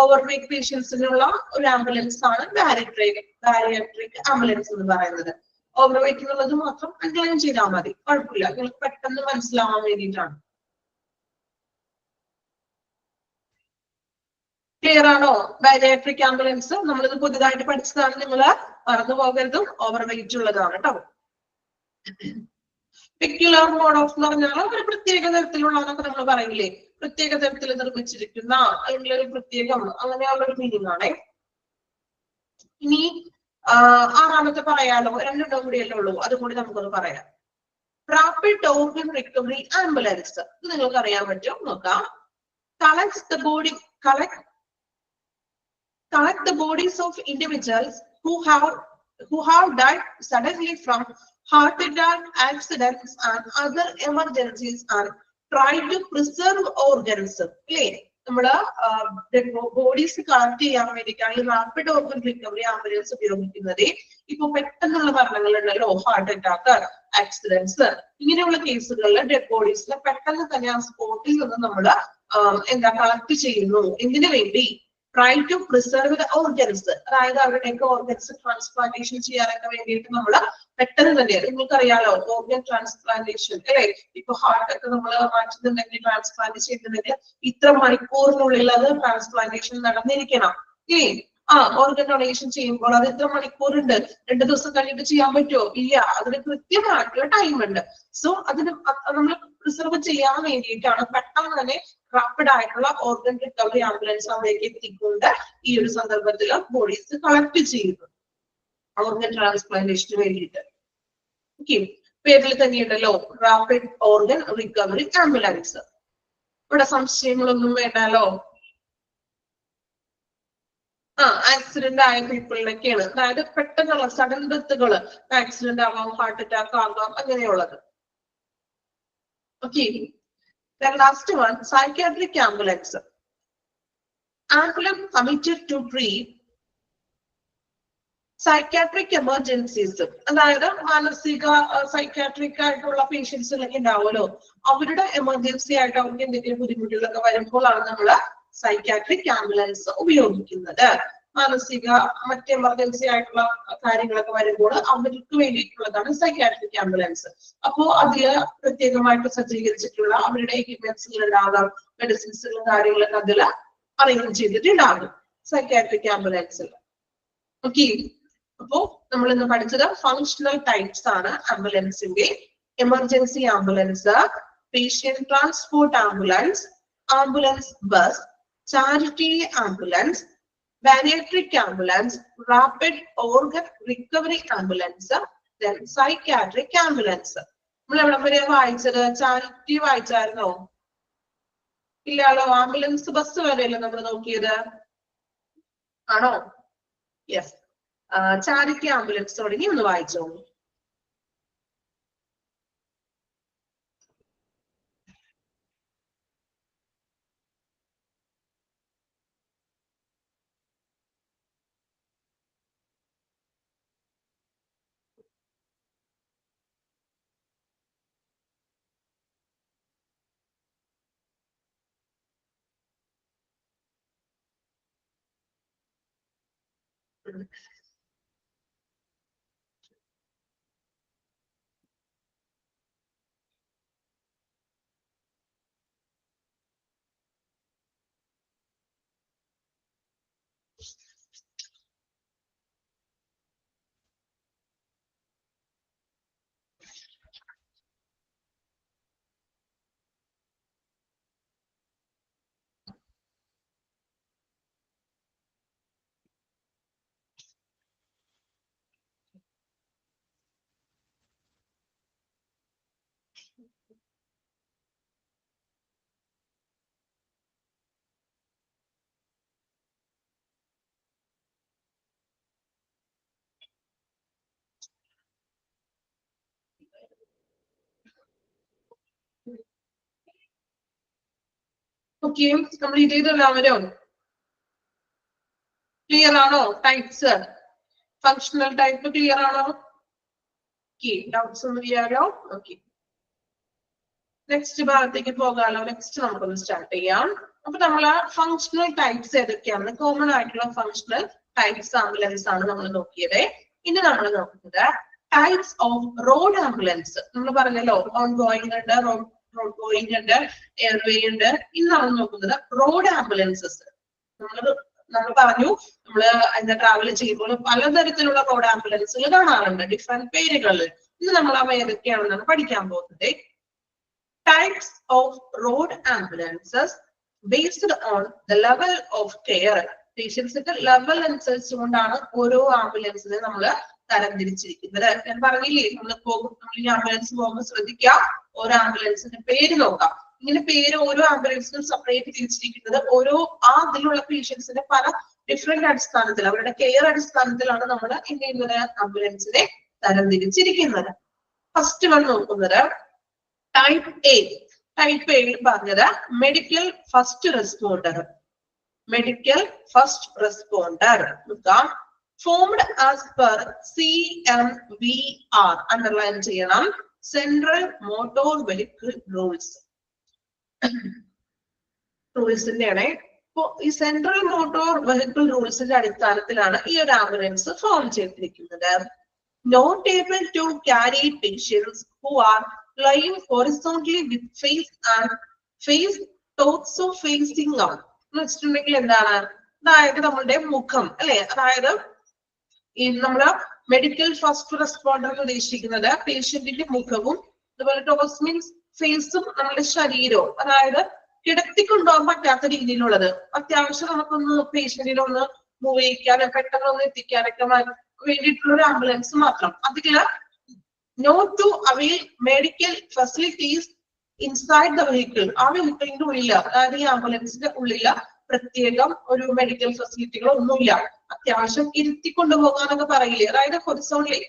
ഓവർ വെയ്റ്റ് പേഷ്യൻസിനുള്ള ഒരു ആംബുലൻസ് ആണ് ബാരിയാട്രിക് ആംബുലൻസ് എന്ന് പറയുന്നത്. ഓവർ വെയ്റ്റ് എന്നുള്ളത് മാത്രം അണ്ടർലൈൻ ചെയ്താൽ മതി, കുഴപ്പമില്ല, നിങ്ങൾക്ക് പെട്ടെന്ന് മനസ്സിലാവാൻ വേണ്ടിയിട്ടാണ്. ക്ലിയർ ആണോ? ബാരിയാട്രിക് ആംബുലൻസ് നമ്മളിത് പുതുതായിട്ട് പഠിച്ചതാണ്, നിങ്ങൾ മറന്നു പോകരുതും, ഓവർ വെയിറ്റ് ഉള്ളതാണ് കേട്ടോ. പെക്യുലർ മോഡ് ഓഫ് എന്ന് പറഞ്ഞാൽ ഒരു പ്രത്യേക തരത്തിലുള്ളതൊക്കെ നമ്മൾ പറയില്ലേ, പ്രത്യേക തരത്തിൽ നിർമ്മിച്ചിരിക്കുന്ന അല്ലെങ്കിൽ ഒരു പ്രത്യേകം, അങ്ങനെയുള്ള ഒരു മീനിങ് ആണ്. ഇനി ആറാമത്തെ പറയാലോ, രണ്ടെണ്ണം കൂടിയല്ലേ ഉള്ളൂ, അതുകൂടി നമുക്കൊന്ന് പറയാം. റാപ്പിഡ് ഓർഗൻ റിക്കവറി ആംബുലൻസ്, ഇത് നിങ്ങൾക്ക് അറിയാൻ പറ്റും, നോക്കാം. Collect the bodies of individuals who have died suddenly from heart attack, accidents and other emergencies and try to preserve organs. അല്ലേ, നമ്മള് ബോഡീസ് കളക്ട് ചെയ്യാൻ വേണ്ടിയിട്ടാണ് ഈ റാപ്പിഡ് ഓർഗൻ റിക്കവറി ആംബുലൻസ് ഉപയോഗിക്കുന്നത്. ഇപ്പൊ പെട്ടെന്നുള്ള മരണങ്ങൾ ഉണ്ടല്ലോ, ഹാർട്ട് അറ്റാക്ക്, ആക്സിഡൻസ്, ഇങ്ങനെയുള്ള കേസുകളിൽ ഡെഡ് ബോഡീസിനെ പെട്ടെന്ന് തന്നെ ആ സ്പോട്ടിൽ നിന്ന് നമ്മൾ കളക്ട് ചെയ്യുന്നു. എന്തിനു വേണ്ടി? Try to preserve the organs, അതായത് അവരുടെയൊക്കെ ഓർഗൻസ് ട്രാൻസ്പ്ലാന്റേഷൻ ചെയ്യാനൊക്കെ വേണ്ടിയിട്ട് നമ്മൾ പെട്ടെന്ന് തന്നെ, നിങ്ങൾക്കറിയാലോ ഓർഗൻ ട്രാൻസ്പ്ലാന്റേഷൻ അല്ലെ, ഇപ്പൊ ഹാർട്ട് ഒക്കെ നമ്മൾ മാറ്റുന്നുണ്ടെങ്കിൽ, ട്രാൻസ്പ്ലാന്റ് ചെയ്യുന്നുണ്ടെങ്കിൽ ഇത്ര മണിക്കൂറിനുള്ളിൽ അത് ട്രാൻസ്പ്ലാന്റേഷൻ നടന്നിരിക്കണം. ഓർഗൻ ഡൊണേഷൻ ചെയ്യുമ്പോൾ അത് എത്ര മണിക്കൂറുണ്ട്, 2 ദിവസം കഴിഞ്ഞിട്ട് ചെയ്യാൻ പറ്റുമോ? ഇല്ല, അതിന് കൃത്യമായിട്ടുള്ള ടൈം ഉണ്ട്. സോ അതിന് നമ്മൾ പ്രിസർവ് ചെയ്യാൻ വേണ്ടിയിട്ടാണ് പെട്ടെന്ന് തന്നെ റാപ്പിഡ് ആയിട്ടുള്ള ഓർഗൻ റിക്കവറി ആംബുലൻസ് അവിടേക്ക് എത്തിക്കൊണ്ട് ഈ ഒരു സന്ദർഭത്തിൽ ബോഡീസ് കളക്ട് ചെയ്യുന്നു ഓർഗൻ ട്രാൻസ്പ്ലാന്റേഷന് വേണ്ടിയിട്ട്. ഓക്കെ, പേരിൽ തന്നെയുണ്ടല്ലോ റാപ്പിഡ് ഓർഗൻ റിക്കവറി ആംബുലൻസ്. ഇവിടെ സംശയങ്ങളൊന്നും വേണ്ടാലോ. ആക്സിഡന്റ് ആയ പീപ്പിളിനൊക്കെയാണ്, അതായത് പെട്ടെന്നുള്ള സഡൻ ഡെത്തുകൾ, ആക്സിഡന്റ് ആവാം, ഹാർട്ട് അറ്റാക്ക് ആകാം, അങ്ങനെയുള്ളത്. Okay, then last one, psychiatric ambulance. Ambulance committed to treat psychiatric emergencies. അതായത് മാനസിക സൈക്കാട്രിക് ആയിട്ടുള്ള പേഷ്യൻസിലൊക്കെ ഉണ്ടാവുമല്ലോ, അവരുടെ എമർജൻസി ആയിട്ട് അവർക്ക് എന്തെങ്കിലും ബുദ്ധിമുട്ടുകളൊക്കെ വരുമ്പോഴാണ് നമ്മൾ സൈക്കാട്രിക് ആംബുലൻസ് ഉപയോഗിക്കുന്നത്. മാനസിക മറ്റ് എമർജൻസി ആയിട്ടുള്ള കാര്യങ്ങളൊക്കെ വരുമ്പോൾ അവർക്ക് വേണ്ടിയിട്ടുള്ളതാണ് സൈക്കാട്രിക് ആംബുലൻസ്. അപ്പോ അതില് പ്രത്യേകമായിട്ട് സജ്ജീകരിച്ചിട്ടുള്ള അവരുടെ എക്യുപ്മെന്റ്സുകൾ ഉണ്ടാകാം, മെഡിസിൻസുകളും കാര്യങ്ങളൊക്കെ അതിൽ അറേഞ്ച് ചെയ്തിട്ടുണ്ടാകും സൈക്കാട്രിക് ആംബുലൻസിൽ. ഓക്കെ, അപ്പോ നമ്മൾ ഇന്ന് പഠിച്ചത് ഫങ്ഷണൽ ടൈപ്സ് ആണ് ആംബുലൻസിന്റെ. Emergency ambulance, patient transport ambulance, ambulance bus, charity ambulance, bariatric ambulance, rapid organ recovery ambulance, then psychiatric ambulance. നമ്മൾ എവിടെ വരെ വായിച്ചത്? ചാരിറ്റി വായിച്ചായിരുന്നോ? ഇല്ലാലോ, ആംബുലൻസ് ബസ് വരെയല്ലേ നമ്മൾ നോക്കിയത്, ആണോ? യെസ്, ചാരിറ്റി ആംബുലൻസ് തുടങ്ങി ഒന്ന് വായിച്ചോ. ഓക്കെ, കംപ്ലീറ്റ് ചെയ്ത് എല്ലാവരും ക്ലിയർ ആണോ? ടൈപ്സ്, ഫങ്ഷണൽ ടൈപ്പ് ക്ലിയർ ആണോ? ഡൗട്ട്സ് ഒന്നും ഇല്ലാലോ? ഓക്കെ, നെക്സ്റ്റ് ഭാഗത്തേക്ക് പോകാലോ. നെക്സ്റ്റ് നമുക്കൊന്ന് സ്റ്റാർട്ട് ചെയ്യാം. അപ്പൊ നമ്മള് ഫങ്ഷണൽ ടൈപ്സ് ഏതൊക്കെയാണ്? കോമൺ ആയിട്ടുള്ള ഫങ്ഷണൽ ടൈപ്സ് ആംബുലൻസ് ആണ് നമ്മൾ നോക്കിയത്. ഇനി നമ്മൾ നോക്കുന്നത് ടൈപ്സ് ഓഫ് റോഡ് ആംബുലൻസ്. നമ്മൾ പറഞ്ഞല്ലോ ഓൺ ഗോയിങ് ഉണ്ട്, റോഡ് ഗോയിങ് ഉണ്ട്, എയർവേ ഉണ്ട്. ഇന്ന് നമ്മൾ നോക്കുന്നത് റോഡ് ആംബുലൻസസ്. നമ്മൾ പറഞ്ഞു നമ്മള് എന്താ ട്രാവൽ ചെയ്യുമ്പോൾ പലതരത്തിലുള്ള റോഡ് ആംബുലൻസുകൾ കാണാറുണ്ട്, ഡിഫറെന്റ് പേരുകളിൽ. ഇന്ന് നമ്മൾ അവ ഏതൊക്കെയാണെന്നാണ് പഠിക്കാൻ പോകുന്നത്. Types of road ambulances based on the level of care. പേഷ്യൻസിന്റെ ലെവൽ അനുസരിച്ചുകൊണ്ടാണ് ഓരോ ആംബുലൻസിനെ നമ്മൾ തരംതിരിച്ചിരിക്കുന്നത്. ഞാൻ പറഞ്ഞില്ലേ, നമ്മൾ ഈ ആംബുലൻസ് പോകുമ്പോൾ ശ്രദ്ധിക്കാം, ഓരോ ആംബുലൻസിന്റെ പേര് നോക്കാം. ഇങ്ങനെ പേര് ഓരോ ആംബുലൻസിനും സെപ്പറേറ്റ് തിരിച്ചിരിക്കുന്നത് ഓരോ അതിലുള്ള പേഷ്യൻസിന്റെ പല ഡിഫറെന്റ് അടിസ്ഥാനത്തിൽ, അവരുടെ കെയർ അടിസ്ഥാനത്തിലാണ് നമ്മൾ എന്ത് ചെയ്യുന്നത്, ആംബുലൻസിനെ തരംതിരിച്ചിരിക്കുന്നത്. ഫസ്റ്റ് വൺ നോക്കുന്നത് ടൈപ്പ് എ. ടൈപ്പ് എ പറഞ്ഞത് medical first responder. Medical first responder formed as per CMVR. Underline ചെയ്യണം, സെൻട്രൽ മോട്ടോർ വെഹിക്കിൾ റൂൾസ്. റൂൾസിന്റെ ആണ്. ഇപ്പോ ഈ സെൻട്രൽ മോട്ടോർ വെഹിക്കിൾ റൂൾസിന്റെ അടിസ്ഥാനത്തിലാണ് ഈ ഒരു ആംബുലൻസ് ഫോം ചെയ്തിരിക്കുന്നത്. Not able to carry patients who are lying horizontally with face torso facing out. എന്ന് വെച്ചിട്ടുണ്ടെങ്കിൽ എന്താണ്, അതായത് നമ്മുടെ മുഖം അല്ലെ, അതായത് ഈ നമ്മള് മെഡിക്കൽ ഫസ്റ്റ് റെസ്പോണ്ടർ എന്ന് ഉദ്ദേശിക്കുന്നത് പേഷ്യന്റിന്റെ മുഖവും അതുപോലെ ടോസ് മീൻസ് ഫേസും നമ്മുടെ ശരീരവും, അതായത് കിടത്തിക്കൊണ്ടുപോകാൻ പറ്റാത്ത രീതിയിലുള്ളത്. അത്യാവശ്യം നമുക്കൊന്ന് പേഷ്യന്റിനെ ഒന്ന് മൂവ് ചെയ്യിക്കാനോ പെട്ടെന്ന് ഒന്ന് എത്തിക്കാനൊക്കെ വേണ്ടിയിട്ടുള്ള ഒരു ആംബുലൻസ് മാത്രം. അതില് not to avail medical facilities inside the vehicle. ആ വെഹിക്കിളിന്റെ ഉള്ളില്, അതായത് ഈ ആംബുലൻസിന്റെ ഉള്ളില് പ്രത്യേകം ഒരു മെഡിക്കൽ ഫെസിലിറ്റികളോ ഒന്നുമില്ല. അത്യാവശ്യം ഇരുത്തിക്കൊണ്ടുപോകാനൊക്കെ പറയില്ലേ, അതായത് ഹൊറിസോണ്ടലി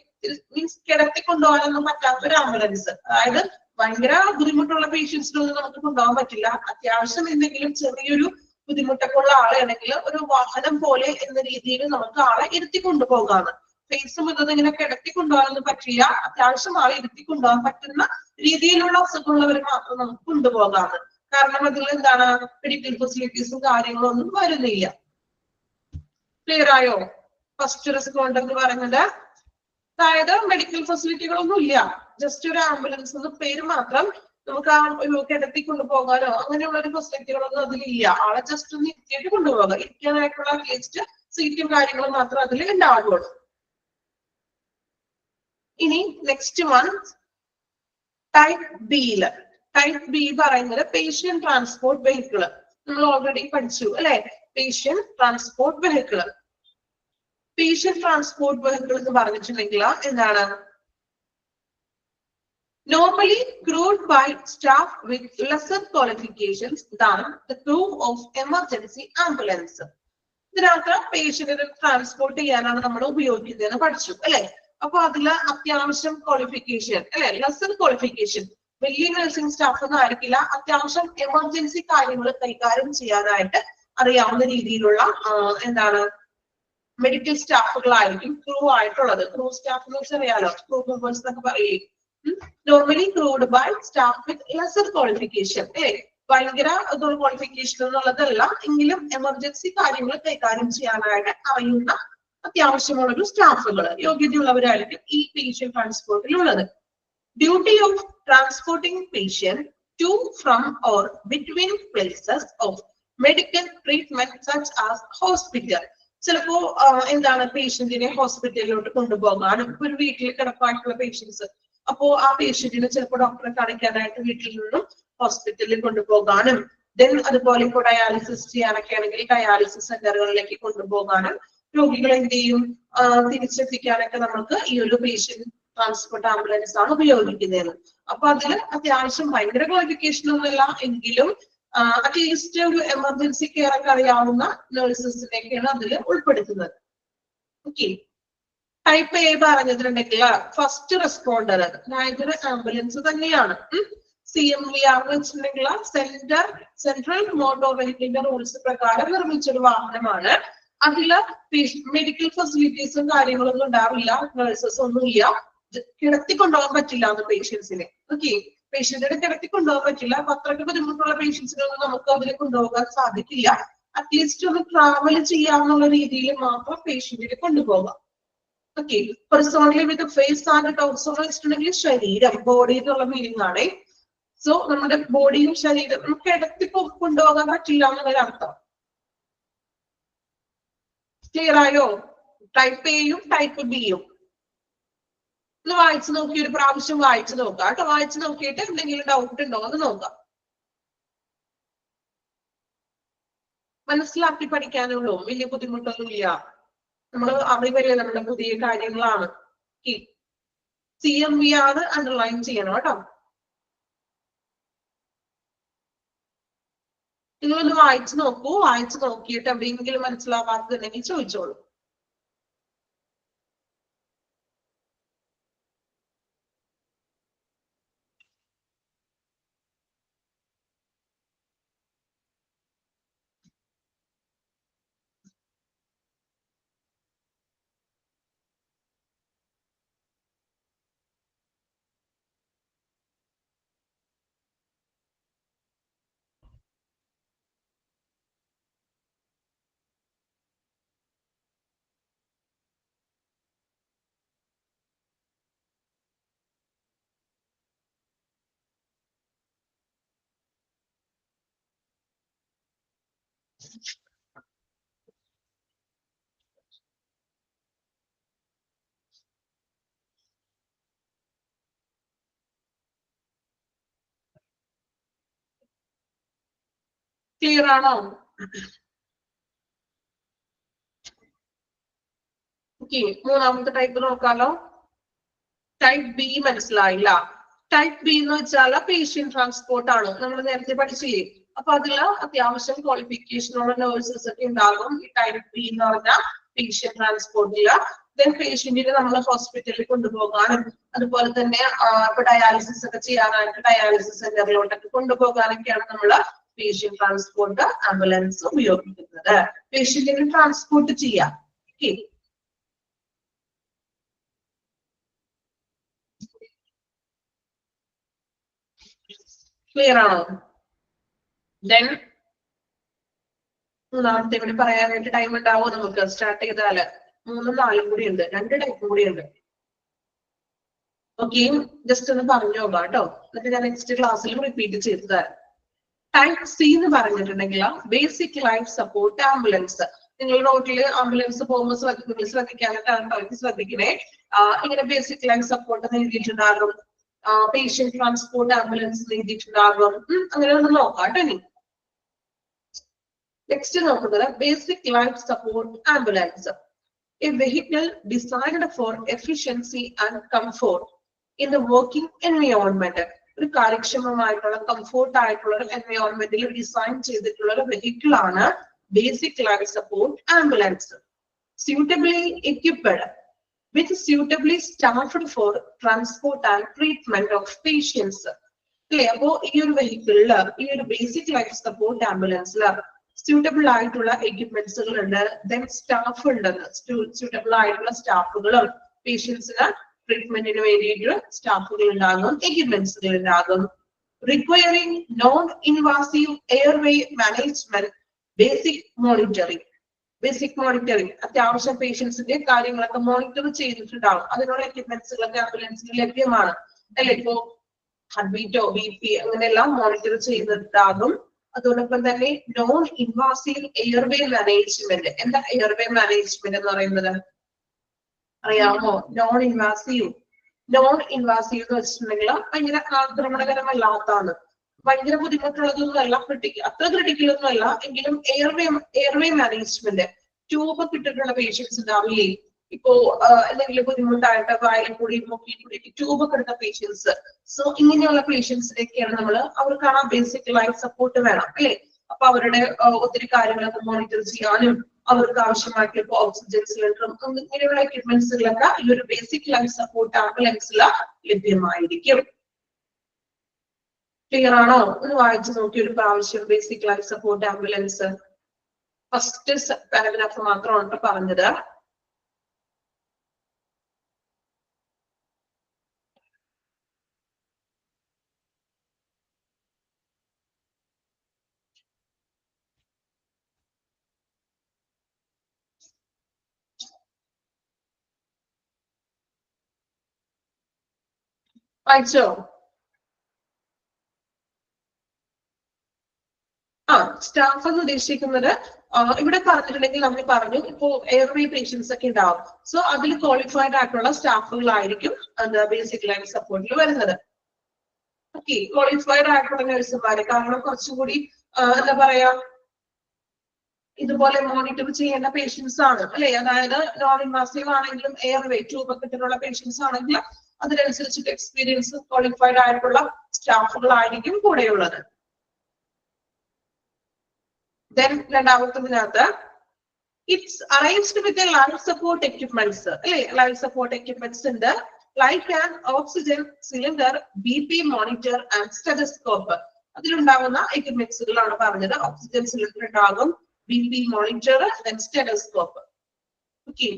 മീൻസ് കിടത്തിക്കൊണ്ടുപോകാനൊന്നും പറ്റാത്ത ഒരു ആംബുലൻസ്. അതായത് ഭയങ്കര ബുദ്ധിമുട്ടുള്ള പേഷ്യൻസിനൊന്നും നമുക്ക് കൊണ്ടുപോകാൻ പറ്റില്ല. അത്യാവശ്യം എന്തെങ്കിലും ചെറിയൊരു ബുദ്ധിമുട്ടൊക്കെ ഉള്ള ആളാണെങ്കിൽ ഒരു വാഹനം പോലെ എന്ന രീതിയിൽ നമുക്ക് ആളെ ഇരുത്തി കൊണ്ടുപോകാണ്. ഫേസും ഇതൊന്നും ഇങ്ങനെ കിടത്തി കൊണ്ടുപോകാനൊന്നും പറ്റില്ല. അത്യാവശ്യം ആളെ ഇരുത്തി കൊണ്ടുപോകാൻ പറ്റുന്ന രീതിയിലുള്ള അസുഖമുള്ളവർ മാത്രം നമുക്ക് കൊണ്ടുപോകാണ്. കാരണം അതിൽ എന്താണ്, മെഡിക്കൽ ഫെസിലിറ്റീസും കാര്യങ്ങളും ഒന്നും വരുന്നില്ല. ക്ലിയർ ആയോ? ഫസ്റ്റ് റെസ്പോണ്ടർ എന്ന് പറയുന്നത്, അതായത് മെഡിക്കൽ ഫെസിലിറ്റികളൊന്നും ഇല്ല, ജസ്റ്റ് ഒരു ആംബുലൻസ് എന്ന പേര് മാത്രം. നമുക്ക് ആ ഒരു കിടത്തി കൊണ്ടുപോകാനോ അങ്ങനെയുള്ള ഒരു ഫെസിലിറ്റികളൊന്നും അതിലില്ല. ആളെ ജസ്റ്റ് ഒന്ന് ഇരുത്തിയിട്ട് കൊണ്ടുപോകാം. ഇരിക്കാനായിട്ടുള്ള അറ്റ്ലീസ്റ്റ് സീറ്റും കാര്യങ്ങളും മാത്രം അതിൽ ഉണ്ടാവുള്ളൂ. ഇനി നെക്സ്റ്റ് വൺ ടൈപ്പ് ബിയില്. ടൈപ്പ് ബി പറയുന്നത് പേഷ്യന്റ് ട്രാൻസ്പോർട്ട് വെഹിക്കിള്. നമ്മൾ ഓൾറെഡി പഠിച്ചു അല്ലെ, patient transport vehicle. Patient transport vehicle എന്ന് പറഞ്ഞിട്ടുണ്ടെങ്കിൽ എന്താണ്, normally crewed by staff with lesser qualifications than the crew of emergency ambulance. ഇതിനകത്ത് പേഷ്യന്റിനെ ട്രാൻസ്പോർട്ട് ചെയ്യാനാണ് നമ്മൾ ഉപയോഗിക്കുന്നതെന്ന് പഠിച്ചു അല്ലെ. അപ്പൊ അതില് അത്യാവശ്യം ക്വാളിഫിക്കേഷൻ അല്ലെ, ലെസർ ക്വാളിഫിക്കേഷൻ, വലിയ നഴ്സിംഗ് സ്റ്റാഫ് ഒന്നും ആയിരിക്കില്ല. അത്യാവശ്യം എമർജൻസി കാര്യങ്ങൾ കൈകാര്യം ചെയ്യാനായിട്ട് അറിയാവുന്ന രീതിയിലുള്ള എന്താണ് മെഡിക്കൽ സ്റ്റാഫുകളായിരിക്കും ക്രൂ ആയിട്ടുള്ളത്. ക്രൂ സ്റ്റാഫ് എന്ന് വെച്ചാൽ അറിയാലോ, ക്രൂ മെമ്പേഴ്സ് എന്നൊക്കെ പറയും. Normally crewed by staff with lesser qualification. ഭയങ്കര ക്വാളിഫിക്കേഷൻ എന്നുള്ളതല്ല, എങ്കിലും എമർജൻസി കാര്യങ്ങൾ കൈകാര്യം ചെയ്യാനായിട്ട് അറിയുന്ന അത്യാവശ്യമുള്ളൊരു സ്റ്റാഫുകൾ, യോഗ്യതയുള്ളവരായിരിക്കും ഈ പേഷ്യന്റ് ട്രാൻസ്പോർട്ടിലുള്ളത്. Duty of transporting patient to from or between places of medical treatment such as hospital. ചിലപ്പോ എന്താണ് പേഷ്യന്റിനെ ഹോസ്പിറ്റലിലോട്ട് കൊണ്ടുപോകാനും, ഒരു വീട്ടിൽ കിടപ്പായിട്ടുള്ള പേഷ്യൻസ്, അപ്പോ ആ പേഷ്യന്റിനെ ചിലപ്പോൾ ഡോക്ടറെ കാണിക്കാനായിട്ട് വീട്ടിൽ നിന്നും ഹോസ്പിറ്റലിൽ കൊണ്ടുപോകാനും, ദെൻ അതുപോലെ ഇപ്പോൾ ഡയാലിസിസ് ചെയ്യാനൊക്കെ ആണെങ്കിൽ ഡയാലിസിസ് സെന്ററുകളിലേക്ക് കൊണ്ടുപോകാനും, രോഗികളെ എന്ത് ചെയ്യും തിരിച്ചെത്തിക്കാനൊക്കെ നമുക്ക് ഈ ഒരു പേഷ്യന്റ് ട്രാൻസ്പോർട്ട് ആംബുലൻസ് ആണ് ഉപയോഗിക്കുന്നത്. അപ്പൊ അതില് അത്യാവശ്യം ഭയങ്കര ക്വാളിഫിക്കേഷൻ ഒന്നുമില്ല എങ്കിലും അറ്റ്ലീസ്റ്റ് ഒരു എമർജൻസി കെയർ ഒക്കെ അറിയാവുന്ന നഴ്സസിനെയൊക്കെയാണ് അതിൽ ഉൾപ്പെടുത്തുന്നത്. ഓക്കെ, ടൈപ്പ് എ പറഞ്ഞിട്ടുണ്ടെങ്കിൽ ഫസ്റ്റ് റെസ്പോണ്ടർ, അതായത് ഒരു ആംബുലൻസ് തന്നെയാണ്. CMVR എന്ന് വെച്ചിട്ടുണ്ടെങ്കിൽ സെൻട്രൽ മോട്ടോർ വെഹിക്കിളിന്റെ റൂൾസ് പ്രകാരം നിർമ്മിച്ചൊരു വാഹനമാണ്. അതില് മെഡിക്കൽ ഫെസിലിറ്റീസും കാര്യങ്ങളൊന്നും ഉണ്ടാവില്ല, നഴ്സസ് ഒന്നുമില്ല. കിടത്തി കൊണ്ടുപോകാൻ പറ്റില്ല എന്ന് പേഷ്യൻസിനെ. ഓക്കെ, പേഷ്യന്റിനെ കിടത്തി കൊണ്ടുപോകാൻ പറ്റില്ല. അപ്പൊ അത്രയ്ക്ക് ബുദ്ധിമുട്ടുള്ള പേഷ്യൻസിനൊന്നും നമുക്ക് അതിൽ കൊണ്ടുപോകാൻ സാധിക്കില്ല. അറ്റ്ലീസ്റ്റ് ഒന്ന് ട്രാവൽ ചെയ്യാവുന്ന രീതിയിൽ മാത്രം പേഷ്യന്റിനെ കൊണ്ടുപോകാം. Okay, horizontally with face and torso വെച്ചിട്ടുണ്ടെങ്കിൽ ശരീരം, ബോഡി എന്നുള്ള മീനിങ് ആണ്. സോ നമ്മുടെ ബോഡിയും ശരീരം നമുക്ക് കിടത്തി കൊണ്ടുപോകാൻ പറ്റില്ല എന്നുള്ളൊരു അർത്ഥം. ക്ലിയർ ആയോ? ടൈപ്പ് എയും ടൈപ്പ് ബിയും ഒന്ന് വായിച്ചു നോക്കി, ഒരു പ്രാവശ്യം വായിച്ചു നോക്കാം കേട്ടോ. വായിച്ചു നോക്കിയിട്ട് എന്തെങ്കിലും ഡൗട്ട് ഉണ്ടോ എന്ന് നോക്കാം. മനസ്സിലാക്കി പഠിക്കാനുള്ളൂ, വലിയ ബുദ്ധിമുട്ടൊന്നുമില്ല. നമ്മൾ അറിവല്ലേ നമ്മുടെ പുതിയ കാര്യങ്ങളാണ്. CMVR അണ്ടർലൈൻ ചെയ്യണം കേട്ടോ. നിങ്ങളൊന്ന് വായിച്ചു നോക്കൂ. വായിച്ചു നോക്കിയിട്ട് എവിടെയെങ്കിലും മനസ്സിലാവാത്തതുണ്ടെങ്കിൽ ചോദിച്ചോളൂ. ക്ലിയർ ആണോ? ഓക്കെ, മൂന്നാമത്തെ ടൈപ്പ് നോക്കാലോ. ടൈപ്പ് ബി മനസ്സിലായില്ല. ടൈപ്പ് ബി എന്ന് വെച്ചാൽ പേഷ്യന്റ് ട്രാൻസ്പോർട്ട് ആണ്. നമ്മൾ നേരത്തെ പഠിച്ചില്ലേ? അപ്പൊ അതില് അത്യാവശ്യം ക്വാളിഫിക്കേഷൻ ഉള്ള നഴ്സസ് ഒക്കെ ഉണ്ടാകും ഈ ടൈപ്പ് ബി എന്ന് പറഞ്ഞ പേഷ്യന്റ് ട്രാൻസ്പോർട്ടില്. ദെൻ പേഷ്യന്റിനെ നമ്മൾ ഹോസ്പിറ്റലിൽ കൊണ്ടുപോകാനും അതുപോലെ തന്നെ ഇപ്പൊ ഡയാലിസിസ് ഒക്കെ ചെയ്യാനായിട്ട് ഡയാലിസിസ് സെന്ററിലോട്ടൊക്കെ കൊണ്ടുപോകാനൊക്കെയാണ് നമ്മൾ പേഷ്യന്റ് ട്രാൻസ്പോർട്ട് ആംബുലൻസ് ഉപയോഗിക്കുന്നത്. പേഷ്യന്റിനെ ട്രാൻസ്പോർട്ട് ചെയ്യാം. ഓക്കെ, ക്ലിയർ ആണോ? ദെൻ മൂന്നാമത്തെ കൂടി പറയാനായിട്ട് ടൈം ഉണ്ടാവോ നമുക്ക്? സ്റ്റാർട്ട് ചെയ്താല് 3ഉം 4ഉം കൂടി ഉണ്ട്, 2 ടൈപ്പും കൂടി ഉണ്ട്. ഓക്കെ, ജസ്റ്റ് ഒന്ന് പറഞ്ഞു നോക്കാം കേട്ടോ. എന്നിട്ട് ഞാൻ നെക്സ്റ്റ് ക്ലാസ്സിലും റിപ്പീറ്റ് ചെയ്ത് തരാം. ടൈപ്പ് സി എന്ന് പറഞ്ഞിട്ടുണ്ടെങ്കിൽ ബേസിക് ലൈഫ് സപ്പോർട്ട് ആംബുലൻസ്. നിങ്ങൾ റോഡിൽ ആംബുലൻസ് പോകുമ്പോൾ ശ്രദ്ധിക്കാനായിട്ട് ശ്രദ്ധിക്കണേ. ഇങ്ങനെ ബേസിക് ലൈഫ് സപ്പോർട്ട് എഴുതിയിട്ടുണ്ടാകും, പേഷ്യന്റ് ട്രാൻസ്പോർട്ട് ആംബുലൻസ് എഴുതിയിട്ടുണ്ടാകും. അങ്ങനെ ഒന്ന് നോക്കാം കേട്ടോ. ഇനി നെക്സ്റ്റ് നോക്കുന്നത് basic life support ambulance. A vehicle designed for efficiency and comfort in the working environment. ഒരു കാര്യക്ഷമമായിട്ടുള്ള കംഫോർട്ട് ആയിട്ടുള്ള ഒരു എൻവയോൺമെന്റിൽ ഡിസൈൻ ചെയ്തിട്ടുള്ള ഒരു വെഹിക്കിൾ ആണ് basic life support ambulance. Suitably equipped with suitably staffed for transport and treatment of patients. അല്ലേ? അപ്പോ ഈ ഒരു വെഹിക്കിളില്, ഈ ഒരു ബേസിക് ലൈഫ് സപ്പോർട്ട് ആംബുലൻസില് സ്യൂട്ടബിൾ ആയിട്ടുള്ള എക്യുപ്മെന്റ്സുകൾ ഉണ്ട്. ദെൻ സ്റ്റാഫ് ഉണ്ടെന്ന്, സ്യൂട്ടബിൾ ആയിട്ടുള്ള സ്റ്റാഫുകളും പേഷ്യൻസിന് ട്രീറ്റ്മെന്റിന് വേണ്ടിയിട്ട് സ്റ്റാഫുകൾ ഉണ്ടാകും, എക്യുപ്മെന്റ്സുകൾ ഉണ്ടാകും. Requiring non invasive airway management, basic monitoring. Basic monitoring അത്യാവശ്യം പേഷ്യൻസിന്റെ കാര്യങ്ങളൊക്കെ മോണിറ്റർ ചെയ്തിട്ടുണ്ടാവും. അതിനുള്ള എക്യുപ്മെന്റ്സുകളൊക്കെ ആംബുലൻസിന് ലഭ്യമാണ് അല്ലെ? ഇപ്പോ ഹാർട്ട് ബീറ്റോ BP അങ്ങനെയെല്ലാം മോണിറ്റർ ചെയ്യുന്നുണ്ടാകും. അതോടൊപ്പം തന്നെ നോൺ ഇൻവാസീവ് എയർവേ മാനേജ്മെന്റ്. എന്താ എയർവേ മാനേജ്മെന്റ് എന്ന് പറയുന്നത് അറിയാമോ? നോൺ ഇൻവാസീവ് എന്ന് വെച്ചിട്ടുണ്ടെങ്കിൽ ഭയങ്കര ആക്രമണകരമല്ലാത്തതാണ്, ഭയങ്കര ബുദ്ധിമുട്ടുള്ളതൊന്നും അല്ല, അത്ര ക്രിട്ടിക്കൽ ഒന്നും അല്ല. എങ്കിലും എയർവേ മാനേജ്മെന്റ്, ട്യൂബ് കിട്ടിട്ടുള്ള പേഷ്യൻസ് ഉണ്ടാവില്ലേ? ഇപ്പോ എന്തെങ്കിലും ബുദ്ധിമുട്ടായിട്ട് വായിൽ കൂടി മൂക്കിൽ കൂടി ട്യൂബ് ഒക്കെ എടുത്ത പേഷ്യൻസ്. സോ ഇങ്ങനെയുള്ള പേഷ്യൻസിനൊക്കെയാണ് അവർക്കാണ് ബേസിക് ലൈഫ് സപ്പോർട്ട് വേണം അല്ലെ? അപ്പൊ അവരുടെ ഒത്തിരി കാര്യങ്ങളൊക്കെ മോണിറ്റർ ചെയ്യാനും അവർക്ക് ആവശ്യമായിട്ടുള്ള ഓക്സിജൻ സിലിണ്ടറും ഇങ്ങനെയുള്ള എക്യുപ്മെന്റ്സുകളൊക്കെ ഈ ഒരു ബേസിക് ലൈഫ് സപ്പോർട്ട് ആംബുലൻസിൽ ലഭ്യമായിരിക്കും. ക്ലിയർ ആണോ? ഒന്ന് വായിച്ചു നോക്കി ഒരു പ്രാവശ്യം. Basic life support ambulance first paragraph മാത്രമാണ് പറഞ്ഞത്. വായിച്ചോ? സ്റ്റാഫ് എന്ന് ഉദ്ദേശിക്കുന്നത് ഇവിടെ പറഞ്ഞിട്ടുണ്ടെങ്കിൽ നമ്മൾ പറഞ്ഞു ഇപ്പോ എയർവേ പേഷ്യൻസ് ഒക്കെ ഉണ്ടാവും. സോ അതിൽ ക്വാളിഫൈഡ് ആയിട്ടുള്ള സ്റ്റാഫുകളായിരിക്കും ബേസിക് ലൈഫ് സപ്പോർട്ടിൽ വരുന്നത്. ഓക്കെ, ക്വാളിഫൈഡ് ആയിട്ടുള്ള നഴ്സുമാര്, കാരണം കുറച്ചുകൂടി എന്താ പറയാ ഇതുപോലെ മോണിറ്റർ ചെയ്യേണ്ട പേഷ്യൻസ് ആണ് അല്ലെ. അതായത് നോൺ ഇൻവാസീവ് ആണെങ്കിലും എയർവേ ട്യൂബൊക്കെയുള്ള പേഷ്യൻസ് ആണെങ്കിലും അതിനനുസരിച്ചിട്ട് എക്സ്പീരിയൻസ് ക്വാളിഫൈഡ് ആയിട്ടുള്ള സ്റ്റാഫുകളായിരിക്കും കൂടെയുള്ളത്. Then രണ്ടാമത്തതിനകത്ത് it's arranged with life support equipments അല്ലെ. ലൈഫ് സപ്പോർട്ട് എക്യുപ്മെന്റ്സ് ഉണ്ട്. Like and oxygen cylinder, BP monitor and stethoscope. അതിലുണ്ടാകുന്ന എക്യുപ്മെന്റ്സുകളാണ് പറഞ്ഞത്. ഓക്സിജൻ സിലിണ്ടർ ഉണ്ടാകും, BP monitor, then stethoscope. Okay,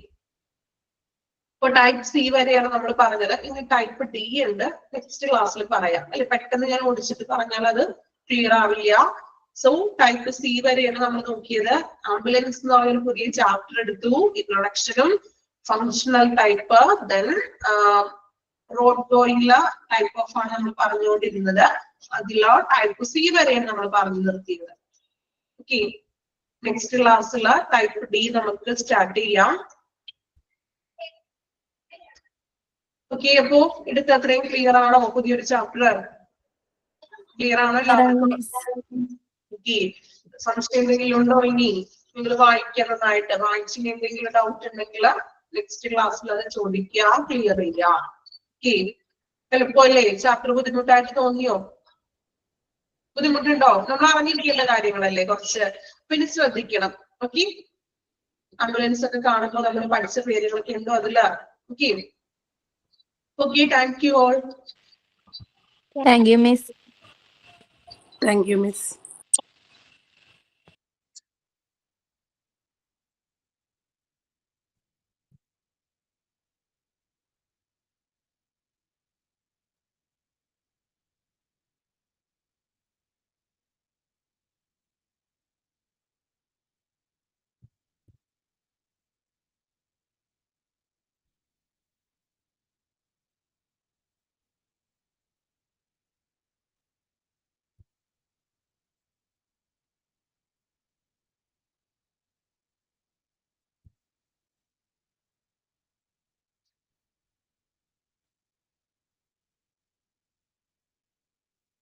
ഇപ്പൊ ടൈപ്പ് C വരെയാണ് നമ്മൾ പറഞ്ഞത്. ഇനി ടൈപ്പ് D ഉണ്ട്, നെക്സ്റ്റ് ക്ലാസ്സിൽ പറയാം അല്ലെ. പെട്ടെന്ന് ഞാൻ ഓടിച്ചിട്ട് പറഞ്ഞാൽ അത് ക്ലിയർ ആവില്ല. സോ ടൈപ്പ് C വരെയാണ് നമ്മൾ നോക്കിയത്. ആംബുലൻസ് എന്ന് പറയുന്ന പുതിയ ചാപ്റ്റർ എടുത്തു. ഇൻട്രൊഡക്ഷനും functional type, then road going type of ആണ് നമ്മൾ പറഞ്ഞുകൊണ്ടിരുന്നത്. അതിലോ ടൈപ്പ് C വരെയാണ് നമ്മൾ പറഞ്ഞു നിർത്തിയത്. ഓക്കെ, നെക്സ്റ്റ് ക്ലാസ്സിൽ ടൈപ്പ് D നമുക്ക് സ്റ്റാർട്ട് ചെയ്യാം. ഓക്കെ, അപ്പോ എടുത്ത് അത്രയും ക്ലിയർ ആണോ? പുതിയൊരു ചാപ്റ്റർ ക്ലിയർ ആണോ എല്ലാവർക്കും? സംശയം എന്തെങ്കിലും ഉണ്ടോ? ഇനി നിങ്ങൾ വായിക്കുന്നതായിട്ട് വായിച്ചിന് എന്തെങ്കിലും ഡൗട്ട് ഉണ്ടെങ്കിൽ നെക്സ്റ്റ് ക്ലാസ്സിൽ അത് ചോദിക്കുക, ക്ലിയർ ചെയ്യുക. ഓക്കെ, എളുപ്പമല്ലേ? ചാപ്റ്റർ ബുദ്ധിമുട്ടായിട്ട് തോന്നിയോ? ബുദ്ധിമുട്ടുണ്ടോ? നമ്മൾ അറിഞ്ഞിരിക്കേണ്ട കാര്യങ്ങളല്ലേ കുറച്ച്, പിന്നെ ശ്രദ്ധിക്കണം. ഓക്കെ, ആംബുലൻസ് ഒക്കെ കാണുമ്പോൾ നമ്മൾ പഠിച്ച പേരുകളൊക്കെ ഉണ്ടോ അതില്? Okay, okay, thank you all. Thank you, Miss. Thank you, Miss.